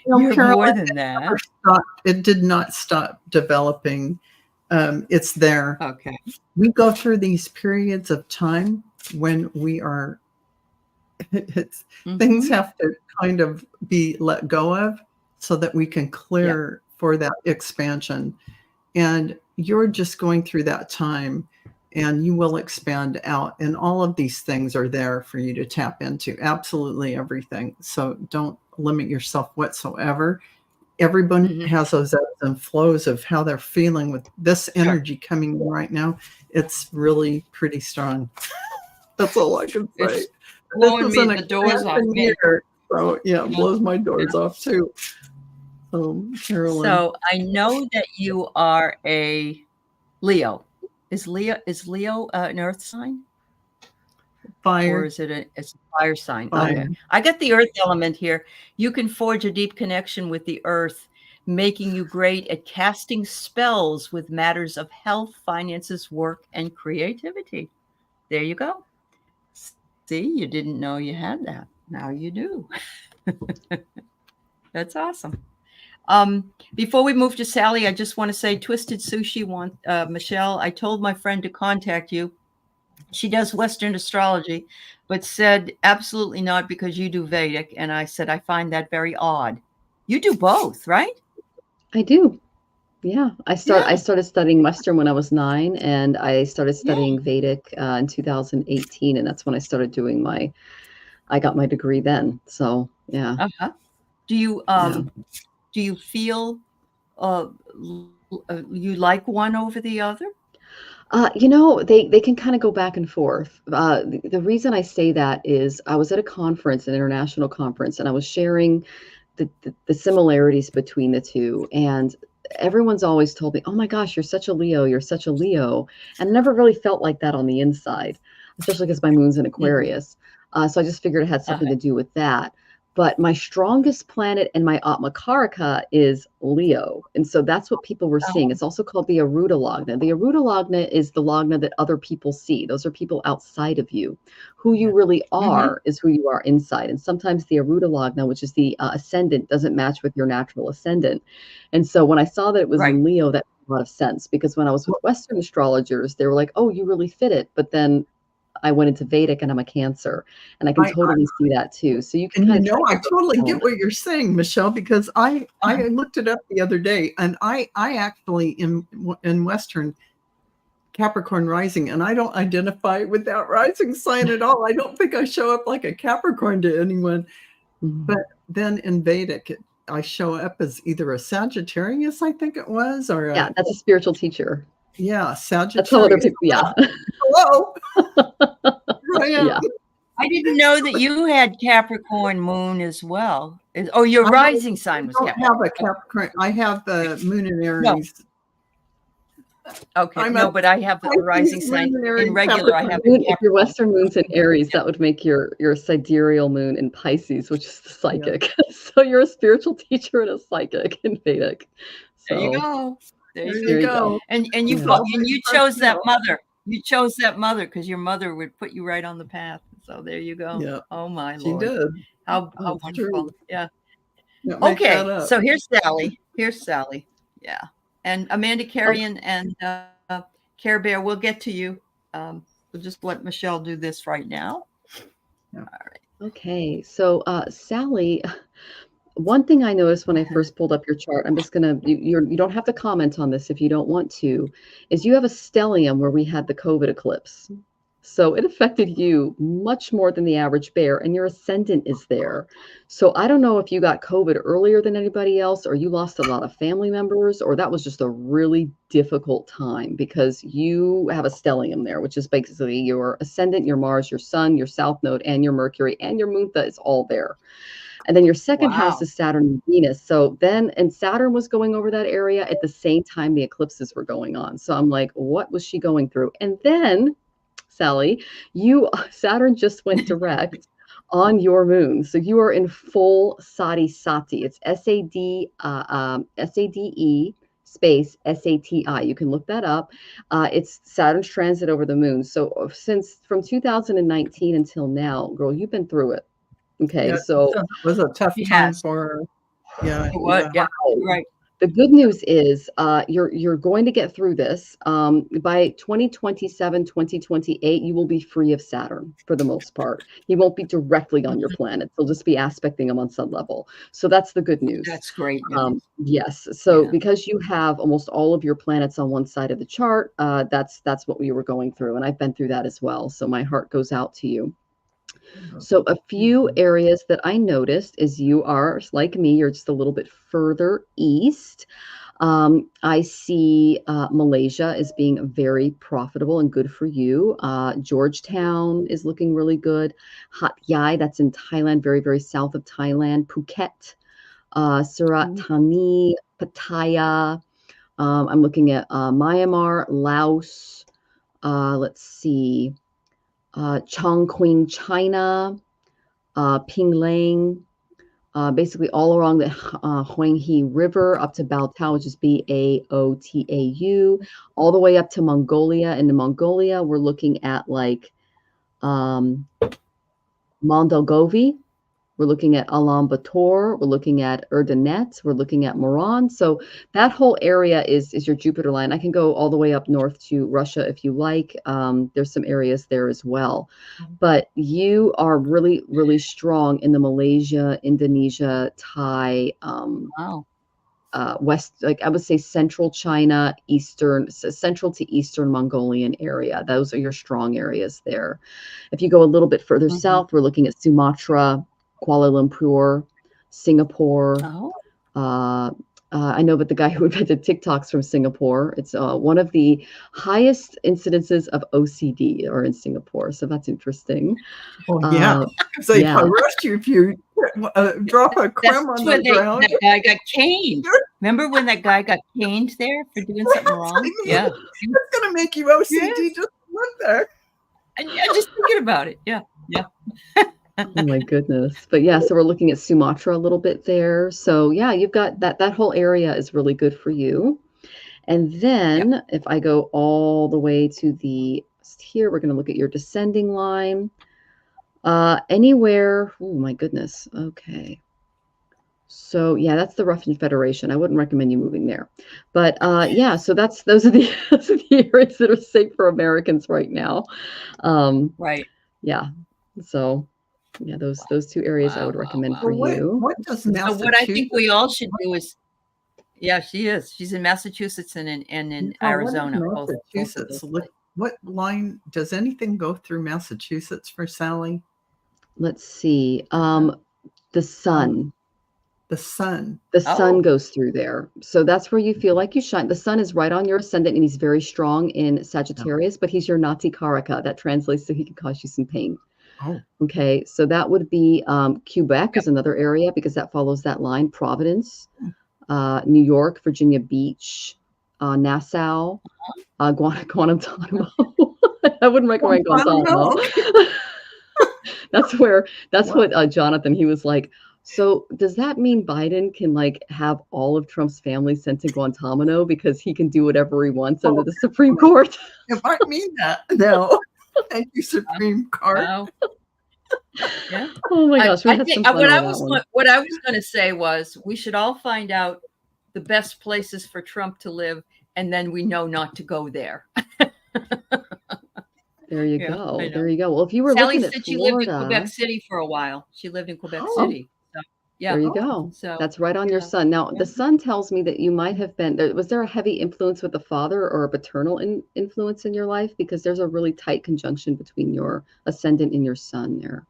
You're Caroline, more than that. It did not stop developing. It's there. Okay. We go through these periods of time when we are, things have to kind of be let go of so that we can clear for that expansion. And you're just going through that time, and you will expand out. And all of these things are there for you to tap into. Absolutely everything. So don't limit yourself whatsoever. Everyone has those ebbs and flows of how they're feeling with this energy coming in right now. It's really pretty strong. That's all I can say. It's blowing me the doors off. So yeah, it blows my doors off too. Carolyn. So I know that you are a Leo. Is Leo an earth sign? Fire. Or is it a fire sign? Fire. Okay. I get the earth element here. You can forge a deep connection with the earth, making you great at casting spells with matters of health, finances, work, and creativity. There you go. See, you didn't know you had that. Now you do. That's awesome. Before we move to Sally, I just want to say Twisted Sushi Michelle, I told my friend to contact you. She does Western astrology, but said absolutely not because you do Vedic. And I said, I find that very odd. You do both, right? I do. Yeah. I started studying Western when I was 9, and I started studying Vedic in 2018. And that's when I started doing I got my degree then. So, yeah. Do you feel you like one over the other? They can kind of go back and forth. The reason I say that is I was at a conference, an international conference, and I was sharing the similarities between the two. And everyone's always told me, oh my gosh, you're such a Leo, you're such a Leo. And I never really felt like that on the inside, especially because my moon's in Aquarius. So I just figured it had something to do with that. But my strongest planet in my Atma Karaka is Leo. And so that's what people were seeing. It's also called the Aruda Lagna. The Aruda Lagna is the Lagna that other people see. Those are people outside of you. Who you really are is who you are inside. And sometimes the Aruda Lagna, which is the ascendant, doesn't match with your natural ascendant. And so when I saw that it was in Leo, that made a lot of sense. Because when I was with Western astrologers, they were like, oh, you really fit it. But then I went into Vedic, and I'm a Cancer, and I can totally see that too. So you can kind of I totally get what you're saying, Michelle, because I looked it up the other day, and I actually in Western Capricorn rising, and I don't identify with that rising sign at all. I don't think I show up like a Capricorn to anyone. But then in Vedic, I show up as either a Sagittarius, I think it was, or that's a spiritual teacher. Yeah, Sagittarius. That's how other people. Yeah. Hello. Here I am. Yeah. I didn't know that you had Capricorn moon as well. Oh, your rising sign was I don't Capricorn. have a Capricorn. I have the moon in No. Aries. Okay, no, but I have the rising sign in regular. I have if your Western moon's in Aries, that would make your sidereal moon in Pisces, which is the psychic. So you're a spiritual teacher and a psychic in Vedic. So there you go. There you go. And you chose that mother. You chose that mother because your mother would put you right on the path. So there you go. Yeah. Oh my She Lord. did. How wonderful. True. Yeah. Okay. So here's Sally. Yeah. And Amanda Carrion and Care Bear, we'll get to you. We'll just let Michelle do this right now. Yeah. All right. Okay. So Sally, one thing I noticed when I first pulled up your chart, I'm just gonna you don't have to comment on this if you don't want to, is you have a stellium where we had the COVID eclipse. So it affected you much more than the average bear, and your ascendant is there. So I don't know if you got COVID earlier than anybody else, or you lost a lot of family members, or that was just a really difficult time because you have a stellium there, which is basically your ascendant, your Mars, your Sun, your South Node, and your Mercury, and your Moon is all there. And then your second house is Saturn and Venus. So then, and Saturn was going over that area at the same time the eclipses were going on. So I'm like, what was she going through? And then, Sally, Saturn just went direct on your moon. So you are in full Sati Sati. It's SADE space SATI. You can look that up. It's Saturn's transit over the moon. So since from 2019 until now, girl, you've been through it. Okay, so it was a tough time for her. Yeah. Yeah, right. The good news is you're going to get through this. By 2027, 2028, you will be free of Saturn for the most part. He won't be directly on your planet. They'll just be aspecting him on some level. So that's the good news. That's great news. Yes. So because you have almost all of your planets on one side of the chart, that's what we were going through. And I've been through that as well. So my heart goes out to you. So a few areas that I noticed is you are like me, you're just a little bit further east. I see Malaysia as being very profitable and good for you. Georgetown is looking really good. Hat Yai, that's in Thailand, very, very south of Thailand. Phuket, Surat Thani, Pattaya. I'm looking at Myanmar, Laos. Let's see. Chongqing, China, Pinglang, basically all along the Huanghe River up to Baotao, which is Baotau, all the way up to Mongolia. And in Mongolia, we're looking at like Mondogovi. We're looking at Ulaanbaatar. We're looking at Erdenet. We're looking at Moran. So that whole area is your Jupiter line. I can go all the way up north to Russia if you like. There's some areas there as well. But you are really, really strong in the Malaysia, Indonesia, Thai, West, like I would say central China, central to eastern Mongolian area. Those are your strong areas there. If you go a little bit further south, we're looking at Sumatra, Kuala Lumpur, Singapore. I know, but the guy who invented TikTok's from Singapore. It's one of the highest incidences of OCD are in Singapore. So that's interesting. Oh, yeah. They arrest you if you drop a crumb on the ground. That guy got caned. Remember when that guy got caned there for doing something wrong? Yeah. It's going to make you OCD just live there. And just thinking about it. Yeah. Oh my goodness. But yeah, so we're looking at Sumatra a little bit there. So yeah, you've got that whole area is really good for you. And then if I go all the way to the here, we're going to look at your descending line. Anywhere, oh my goodness. Okay. So yeah, that's the Russian Federation. I wouldn't recommend you moving there. But yeah, so those are the areas that are safe for Americans right now. Right. Yeah. So yeah, those two areas I would recommend for you. What does Massachusetts? So what I think we all should do is, she is. She's in Massachusetts and in Arizona. Massachusetts. What line does anything go through Massachusetts for Sally? Let's see. The sun. The sun. The sun goes through there. So that's where you feel like you shine. The sun is right on your ascendant, and he's very strong in Sagittarius, but he's your Nati Karaka. That translates to he can cause you some pain. Oh, Okay, so that would be Quebec is another area because that follows that line. Providence, New York, Virginia Beach, Nassau, Guantanamo. I wouldn't recommend Guantanamo. okay. That's what Jonathan, he was like, so does that mean Biden can like have all of Trump's family sent to Guantanamo because he can do whatever he wants under the Supreme Court? It might mean that. No. Thank you, Supreme Court. Wow. Yeah. Oh my gosh, we had some fun what I with was that one. what I was going to say was we should all find out the best places for Trump to live, and then we know not to go there. There you Yeah, go. I know. There you go. Well, if you were Sally looking said at she lived in Florida, Quebec City for a while. She lived in Quebec Oh. City. So, yeah. there you go. So That's right on your yeah. sun. Now, the sun tells me that you might have been was there a heavy influence with the father or a paternal influence in your life? Because there's a really tight conjunction between your ascendant and your sun there.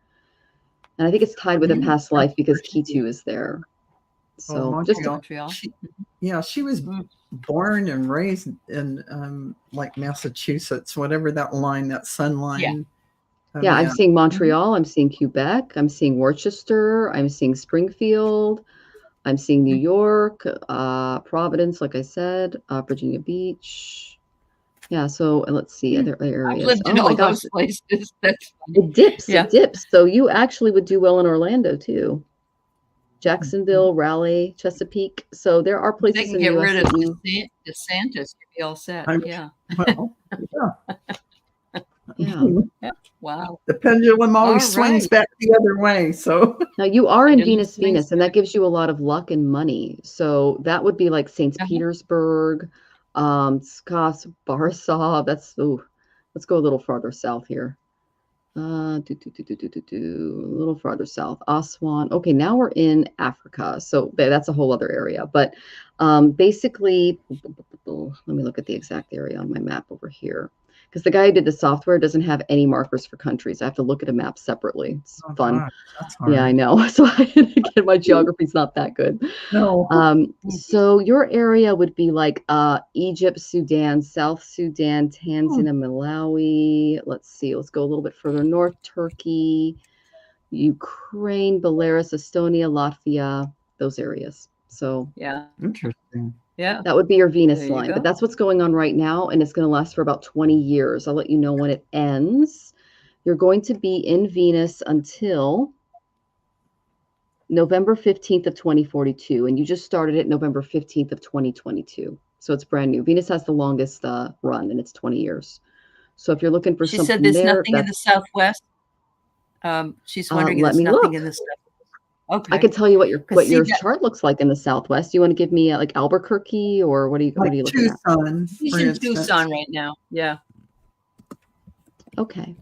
And I think it's tied with a past life because Ketu is there. So Montreal. Montreal. She was born and raised in like Massachusetts, whatever that line, that sun line. Yeah, I'm seeing Montreal, I'm seeing Quebec, I'm seeing Worcester, I'm seeing Springfield, I'm seeing New York, Providence, like I said, Virginia Beach. Yeah, so let's see other I've areas. lived in Oh my all gosh, those places. That's it dips, Yeah. it dips. So you actually would do well in Orlando too. Jacksonville, Raleigh, Chesapeake. So there are they places can in get the US rid of that you DeSantis. You'd be all set. Yeah. Well, yeah. Wow. The pendulum always All swings right. back the other way. So Now you are in Pendulum Venus, swings and that gives you a lot of luck and money. So that would be like St. Petersburg, Warsaw. Let's go a little farther south here. A little farther south, Aswan. Okay, now we're in Africa. So that's a whole other area. But basically, let me look at the exact area on my map over here. Because the guy who did the software doesn't have any markers for countries. I have to look at a map separately. It's fun. gosh, that's hard. Yeah, I know. So again, my geography's not that good. No. So your area would be like Egypt, Sudan, South Sudan, Tanzania, Malawi. Let's see. Let's go a little bit further north. Turkey, Ukraine, Belarus, Estonia, Latvia. Those areas. So Yeah. Interesting. Yeah. that would be your Venus There you line. go. But that's what's going on right now, and it's going to last for about 20 years. I'll let you know when it ends. You're going to be in Venus until November 15th of 2042, and you just started it November 15th of 2022. So it's brand new. Venus has the longest run, and it's 20 years. So if you're looking for She something said there's there, nothing in the Southwest. She's wondering if let there's me nothing look. in the South. Okay. I can tell you what your 'Cause see, chart looks like in the Southwest. You want to give me like Albuquerque, or what are you Like looking at? Tucson, She's for in instance. Tucson right now. Yeah. Okay.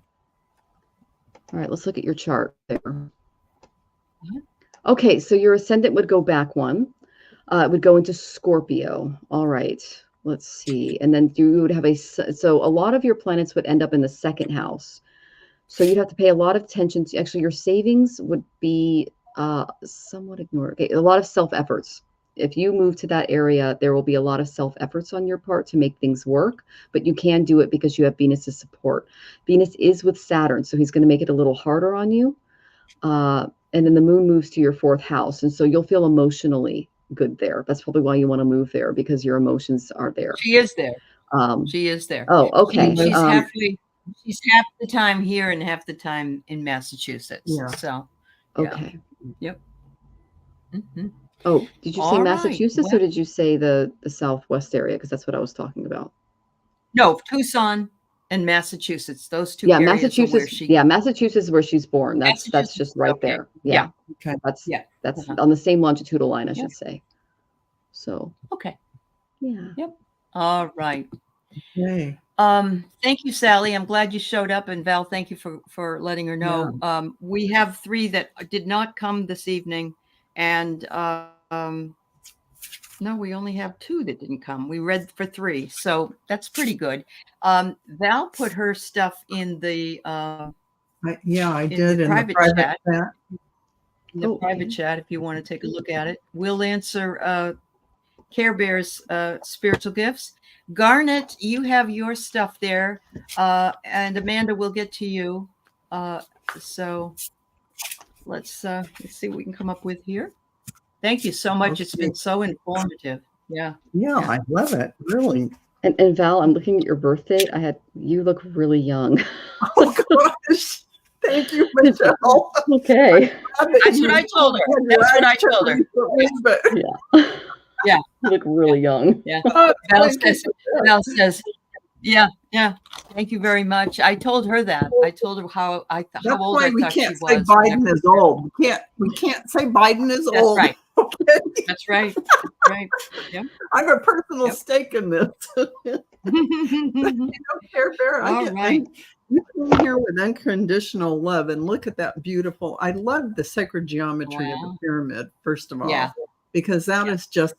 All right, let's look at your chart there. Okay, so your ascendant would go back one. It would go into Scorpio. All right, let's see. And then you would have so a lot of your planets would end up in the second house. So you'd have to pay a lot of attention to, actually your savings would be somewhat ignored. Okay, a lot of self-efforts. If you move to that area, there will be a lot of self-efforts on your part to make things work, but you can do it because you have Venus's support. Venus is with Saturn, so he's going to make it a little harder on you. And then the moon moves to your fourth house, and so you'll feel emotionally good there. That's probably why you want to move there, because your emotions are there. She is there. She is there. Oh, okay. She's halfway. She's half the time here and half the time in Massachusetts. Yeah. So. Okay. Yep. Mm-hmm. Oh, did you say All Massachusetts, right. or did you say the Southwest area? Because that's what I was talking about. No, Tucson and Massachusetts. Those two. Yeah, areas Massachusetts. Are where Massachusetts is where she's born. That's just right okay. there. Yeah. Okay. That's on the same longitudinal line, I should say. So. Okay. Yeah. Yep. All right. Okay. Thank you, Sally. I'm glad you showed up, and Val, thank you for letting her know. Yeah. We have 3 that did not come this evening, and no, we only have 2 that didn't come. We read for 3, so that's pretty good. Val put her stuff in the I did in the private chat. In the private chat, if you want to take a look at it, we'll answer Care Bear's spiritual gifts. Garnet, you have your stuff there, and Amanda will get to you So let's see what we can come up with here. Thank you so much. It's been so informative. Yeah. Yeah, I love it. Really. And Val, I'm looking at your birth date. You look really young. Oh gosh. Thank you, Michelle. Okay. That's what I told her. That's what I told her. But Yeah. Yeah. You look really young. Yeah. Val says, yeah. Thank you very much. I told her that. I told her how old I thought she was. That's why we can't say Biden is old. We can't say Biden is old. Right. Okay. That's right. Right. Yeah. I have a personal stake in this. Care Bear, All right. You come here with unconditional love, and look at that beautiful. I love the sacred geometry of the pyramid, first of all, because that is just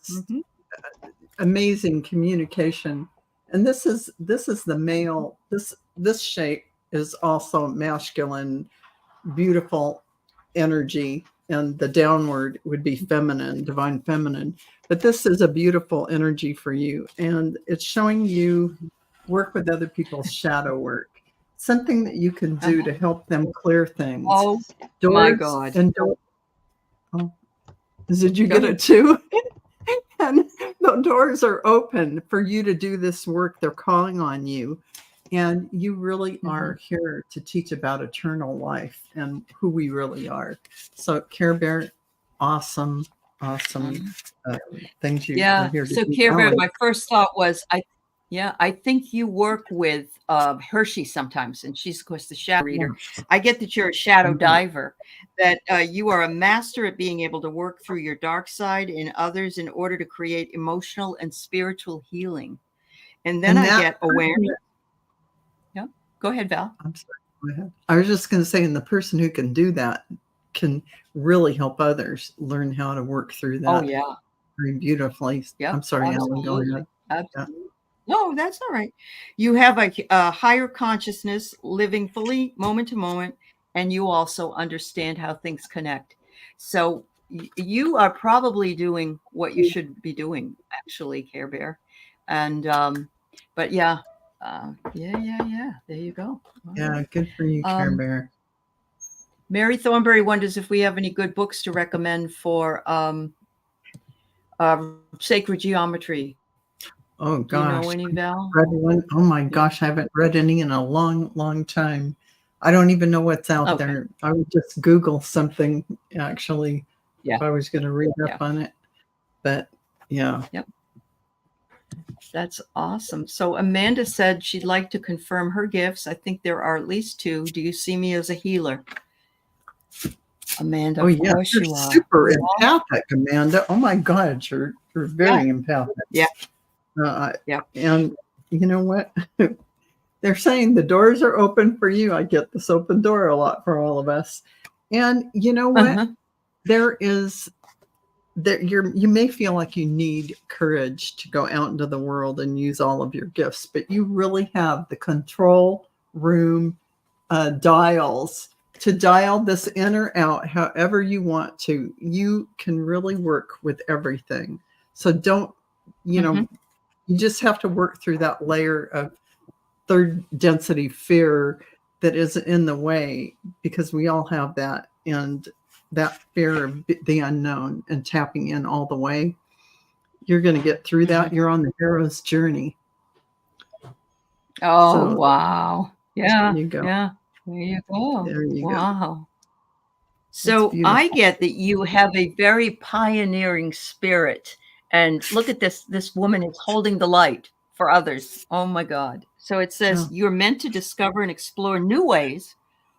amazing communication. And this is the male. This shape is also masculine, beautiful energy, and the downward would be feminine, divine feminine. But this is a beautiful energy for you, and it's showing you work with other people's shadow work, something that you can do to help them clear things. Oh, my God. And did you get it too? And the doors are open for you to do this work. They're calling on you. And you really are here to teach about eternal life and who we really are. So, Care Bear, awesome things you are here to so do. Care Bear, my first thought was, I think you work with Hershey sometimes, and she's, of course, the shadow reader. I get that you're a shadow diver, that you are a master at being able to work through your dark side in others in order to create emotional and spiritual healing. And then I get awareness. Yeah, go ahead, Val. I'm sorry. Go ahead. I was just going to say, and the person who can do that can really help others learn how to work through that. Oh, yeah. Very beautifully. Yeah, I'm sorry, Alan, go ahead. Absolutely. No, that's all right. You have a higher consciousness, living fully moment to moment, and you also understand how things connect. So you are probably doing what you should be doing, actually, Care Bear. And but yeah. There you go. Yeah, good for you, Care Bear. Mary Thornberry wonders if we have any good books to recommend for sacred geometry. Oh gosh. Do you know any, Val? Read one. Oh my gosh, I haven't read any in a long time. I don't even know what's out there. I would just Google something actually if I was going to read up on it. But yeah. Yep. That's awesome. So Amanda said she'd like to confirm her gifts. I think there are at least 2. Do you see me as a healer? Amanda, oh yeah, you're super empathic, Amanda. Oh my God, you're very empathic. Yeah. And you know what? They're saying the doors are open for you. I get this open door a lot for all of us. And you know what? You may feel like you need courage to go out into the world and use all of your gifts, but you really have the control room dials to dial this in or out however you want to. You can really work with everything. So don't, you just have to work through that layer of third density fear that is in the way, because we all have that. And that fear of the unknown and tapping in all the way, you're going to get through that. You're on the hero's journey. Oh, wow. Yeah. There you go. Yeah. There you go. There you go. So I get that you have a very pioneering spirit. And look at this. This woman is holding the light for others. Oh, my God. So it says you're meant to discover and explore new ways,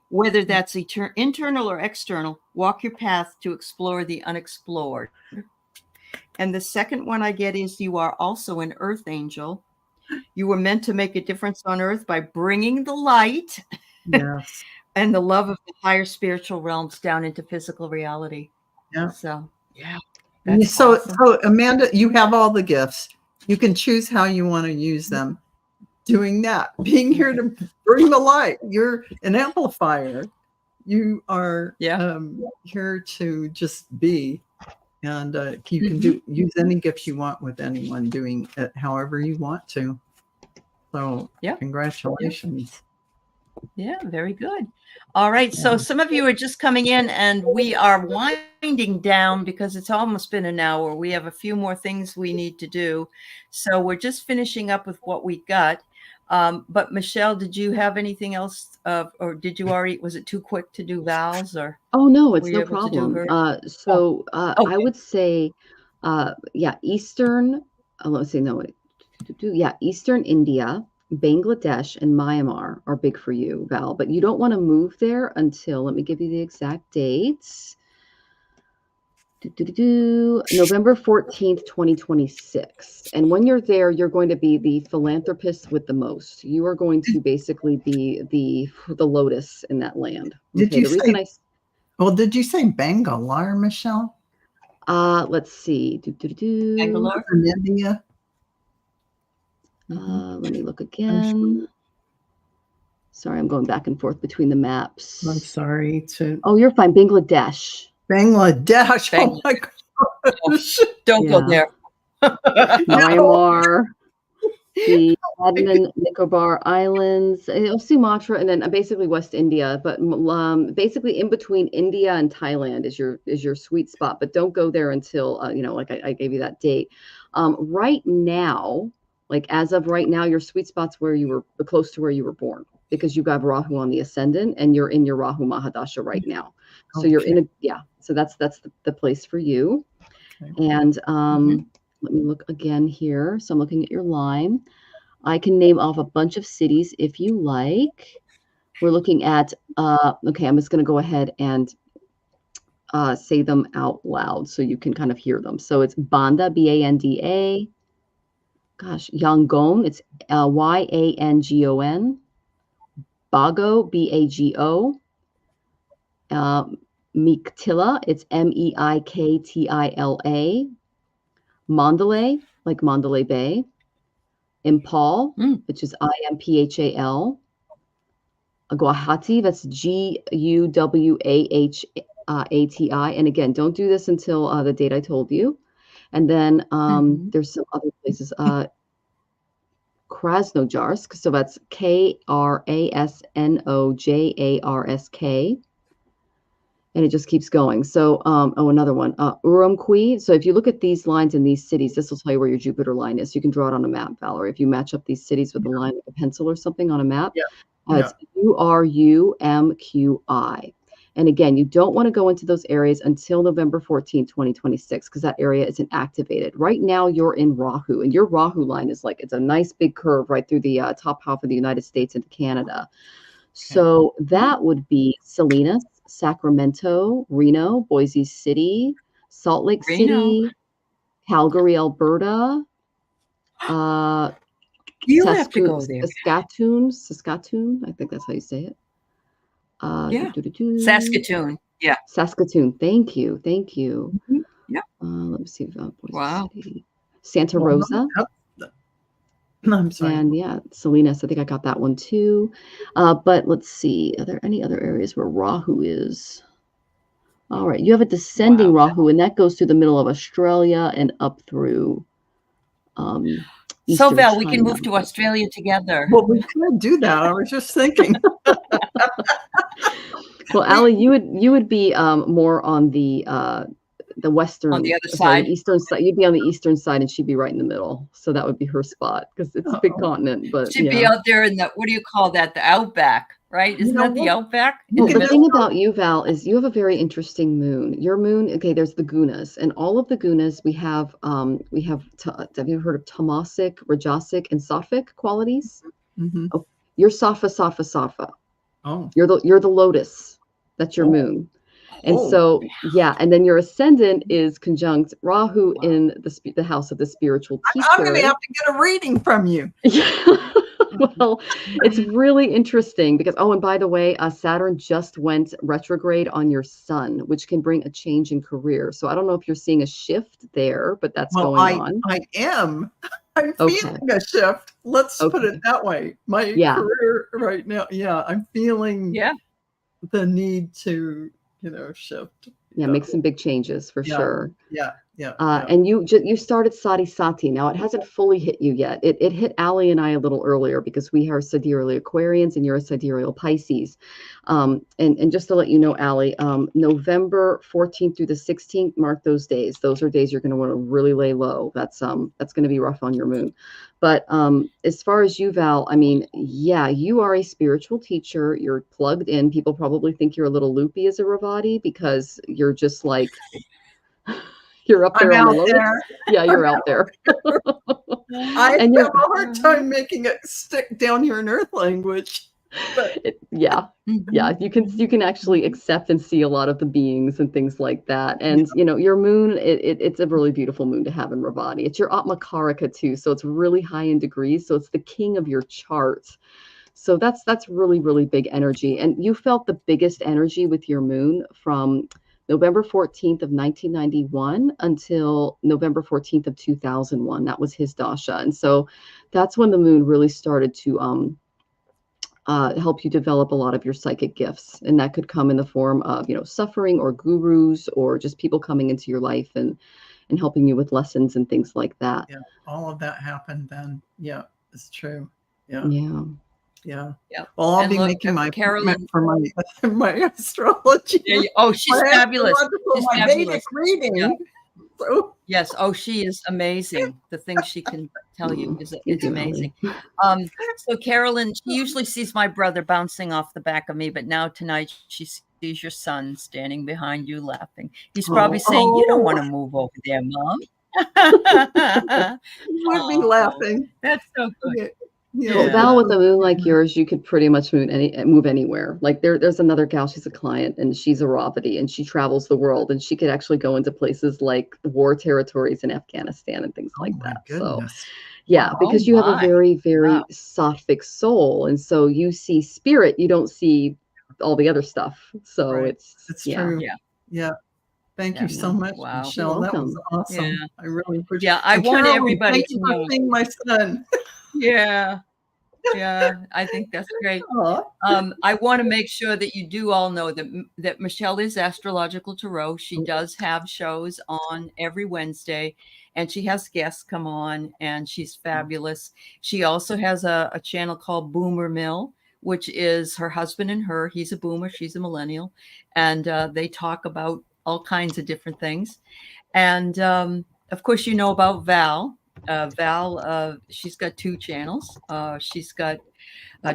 whether that's internal or external. Walk your path to explore the unexplored. And the second one I get is you are also an earth angel. You were meant to make a difference on earth by bringing the light and the love of the higher spiritual realms down into physical reality. Yeah. So, So Amanda, you have all the gifts. You can choose how you want to use them. Doing that, being here to bring the light. You're an amplifier. You are here to just be, and you can use any gifts you want with anyone, doing it however you want to. So congratulations. Yeah, very good. All right. So some of you are just coming in and we are winding down because it's almost been an hour. We have a few more things we need to do. So we're just finishing up with what we got. But Michelle, did you have anything else? Or did you already, was it too quick to do Val's or Oh, no, were it's you no able to do problem. her? I Okay. would say, yeah, Eastern, let's see, no, wait. Yeah, Eastern India, Bangladesh, and Myanmar are big for you, Val, but you don't want to move there until, let me give you the exact dates. November 14th, 2026. And when you're there, you're going to be the philanthropist with the most. You are going to basically be the lotus in that land. Did Okay, you the reason say? Well, did you say Bangalore, Michelle? Let's see. Bangalore? In India? Let me look again. Sorry, I'm going back and forth between the maps. I'm sorry to. Oh, you're fine. Bangladesh. Bangladesh. Oh my gosh. Don't go there. Myanmar, the Andaman Nicobar Islands, Sumatra, and then basically West India. But basically, in between India and Thailand is your sweet spot. But don't go there until like I gave you that date. Right now, like as of right now, your sweet spot's where you were close to where you were born, because you got Rahu on the ascendant and you're in your Rahu Mahadasha right now. So you're in so that's the place for you. Okay. And let me look again here. So I'm looking at your line. I can name off a bunch of cities if you like. We're looking at, okay, I'm just going to go ahead and say them out loud so you can kind of hear them. So it's Banda, B-A-N-D-A. Gosh, Yangon, it's Y-A-N-G-O-N. Bago, B-A-G-O. Meiktila, it's M-E-I-K-T-I-L-A. Mandalay, like Mandalay Bay. Impal, which is I-M-P-H-A-L. Guwahati, that's G-U-W-A-H-A-T-I. And again, don't do this until the date I told you. And then there's some other places. Krasnojarsk, so that's Krasnojarsk. And it just keeps going. So, another one, Urumqi. So if you look at these lines in these cities, this will tell you where your Jupiter line is. You can draw it on a map, Valerie. If you match up these cities with a line, like a pencil or something on a map, it's Urumqi. And again, you don't want to go into those areas until November 14, 2026, because that area isn't activated. Right now, you're in Rahu, and your Rahu line is like, it's a nice big curve right through the top half of the United States into Canada. So that would be Salinas, Sacramento, Reno, Boise City, Salt Lake City, Calgary, Alberta, You have to go there. Saskatoon. I think that's how you say it. Saskatoon. Yeah. Saskatoon. Thank you. Yeah. Let me see. Boise City. Santa Well, Rosa. I'm sorry. And Salinas, I think I got that one too. But let's see, are there any other areas where Rahu is? All right, you have a descending Rahu, and that goes through the middle of Australia and up through so Val, China. we can move to Australia together. Well, we could do that. I was just thinking. Well, Aley, you would be more on the western, on the other side, the eastern side. You'd be on the eastern side, and she'd be right in the middle. So that would be her spot, because it's a big continent. But she'd be out there in the, what do you call that? The outback, right? Isn't that the outback? Well, the thing about you, Val, is you have a very interesting moon. Your moon, okay, there's the gunas, and all of the gunas we have have you heard of tamasic, rajasic, and sattvic qualities? Oh, you're sattva. Oh, you're the lotus. That's your moon. And so, and then your ascendant is conjunct Rahu in the house of the spiritual teacher. I'm going to have to get a reading from you. Well, it's really interesting because, and by the way, Saturn just went retrograde on your sun, which can bring a change in career. So I don't know if you're seeing a shift there, but that's going on. I am. I'm feeling a shift. Let's put it that way. My career right now, I'm feeling the need to shift. Make some big changes for sure. Yeah. Yeah. And you started Sati Sati. Now, it hasn't fully hit you yet. It hit Aley and I a little earlier because we are sidereal Aquarians and you're a sidereal Pisces. And just to let you know, Aley, November 14th through the 16th, mark those days. Those are days you're going to want to really lay low. That's going to be rough on your moon. But as far as you, Val, I mean, yeah, you are a spiritual teacher. You're plugged in. People probably think you're a little loopy as a Ravati because you're just like, you're up there on the lotus. Yeah, you're out there. I have a hard time making it stick down here in Earth language. But yeah, you can actually accept and see a lot of the beings and things like that. And you know, your moon, it's a really beautiful moon to have in Ravati. It's your Atmakarika too, so it's really high in degrees. So it's the king of your chart. So that's really, really big energy. And you felt the biggest energy with your moon from November 14th of 1991 until November 14th of 2001. That was his dasha. And so that's when the moon really started to help you develop a lot of your psychic gifts. And that could come in the form of, you know, suffering or gurus or just people coming into your life and helping you with lessons and things like that. Yeah, all of that happened then. Yeah, it's true. Yeah. Yeah. Well, I'll be making my appointment for my astrology. She's fabulous. She's my Vedic reading. Yeah. So. Yes. Oh, she is amazing. The things she can tell you is amazing. So Carolyn, she usually sees my brother bouncing off the back of me, but now tonight she sees your son standing behind you laughing. He's probably saying, "You don't want to move over there, Mom." Would be laughing. That's so good. Well, Val, with a moon like yours, you could pretty much move anywhere. Like there's another gal, she's a client, and she's a Ravati, and she travels the world, and she could actually go into places like war territories in Afghanistan and things like that. Goodness. So, yeah, because you have a very, very sattvic soul, and so you see spirit, you don't see all the other stuff. So it's true. Yeah. Thank you so much, Michelle. That was awesome. Yeah. I really appreciate it. Yeah, I want everybody to know. Seeing my son. Yeah, I think that's great. I want to make sure that you do all know that Michelle is Astrological Tarot. She does have shows on every Wednesday, and she has guests come on, and she's fabulous. She also has a channel called Boomer Mill, which is her husband and her. He's a boomer, she's a millennial, and they talk about all kinds of different things. And of course, you know about Val. Val, she's got 2 channels. She's got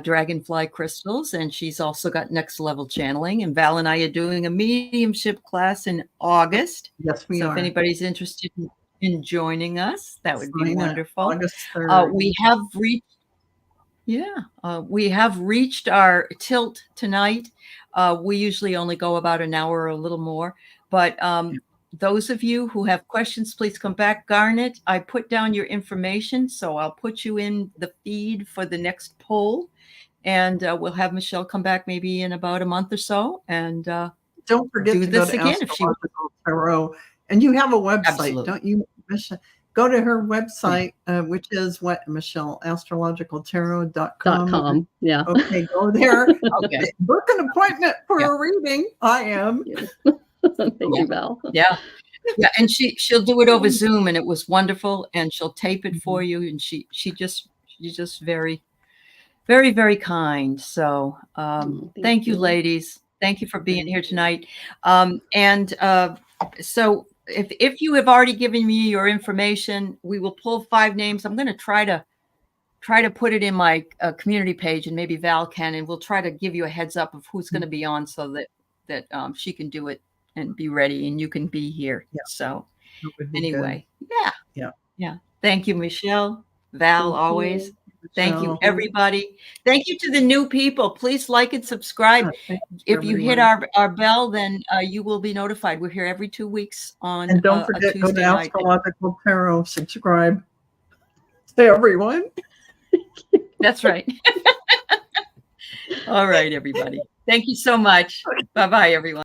Dragonfly Crystals, and she's also got Next Level Channeling. And Val and I are doing a mediumship class in August. Yes, we are. If anybody's interested in joining us, that would be wonderful. August 3rd. We have reached our tilt tonight. We usually only go about an hour or a little more, but those of you who have questions, please come back. Garnet, I put down your information, so I'll put you in the feed for the next poll, and we'll have Michelle come back maybe in about a month or so. And don't forget to go to Astrological Tarot. And you have a website, don't you, Michelle? Go to her website, which is what, Michelle? Astrologicaltarot.com. Yeah. Okay, go there. Okay. Book an appointment for a reading. I am. Thank you, Val. Yeah, and she'll do it over Zoom, and it was wonderful. And she'll tape it for you, and she's just very, very, very kind. So thank you, ladies. Thank you for being here tonight. So if you have already given me your information, we will pull 5 names. I'm going to try to put it in my community page, and maybe Val can, and we'll try to give you a heads up of who's going to be on, so that she can do it and be ready, and you can be here. Yeah. So anyway, yeah. Thank you, Michelle. Val, always. Thank you, everybody. Thank you to the new people. Please like and subscribe. If you hit our bell, then you will be notified. We're here every 2 weeks on and don't forget, go to Astrological Tarot, subscribe to everyone. That's right. All right, everybody. Thank you so much. Bye-bye, everyone.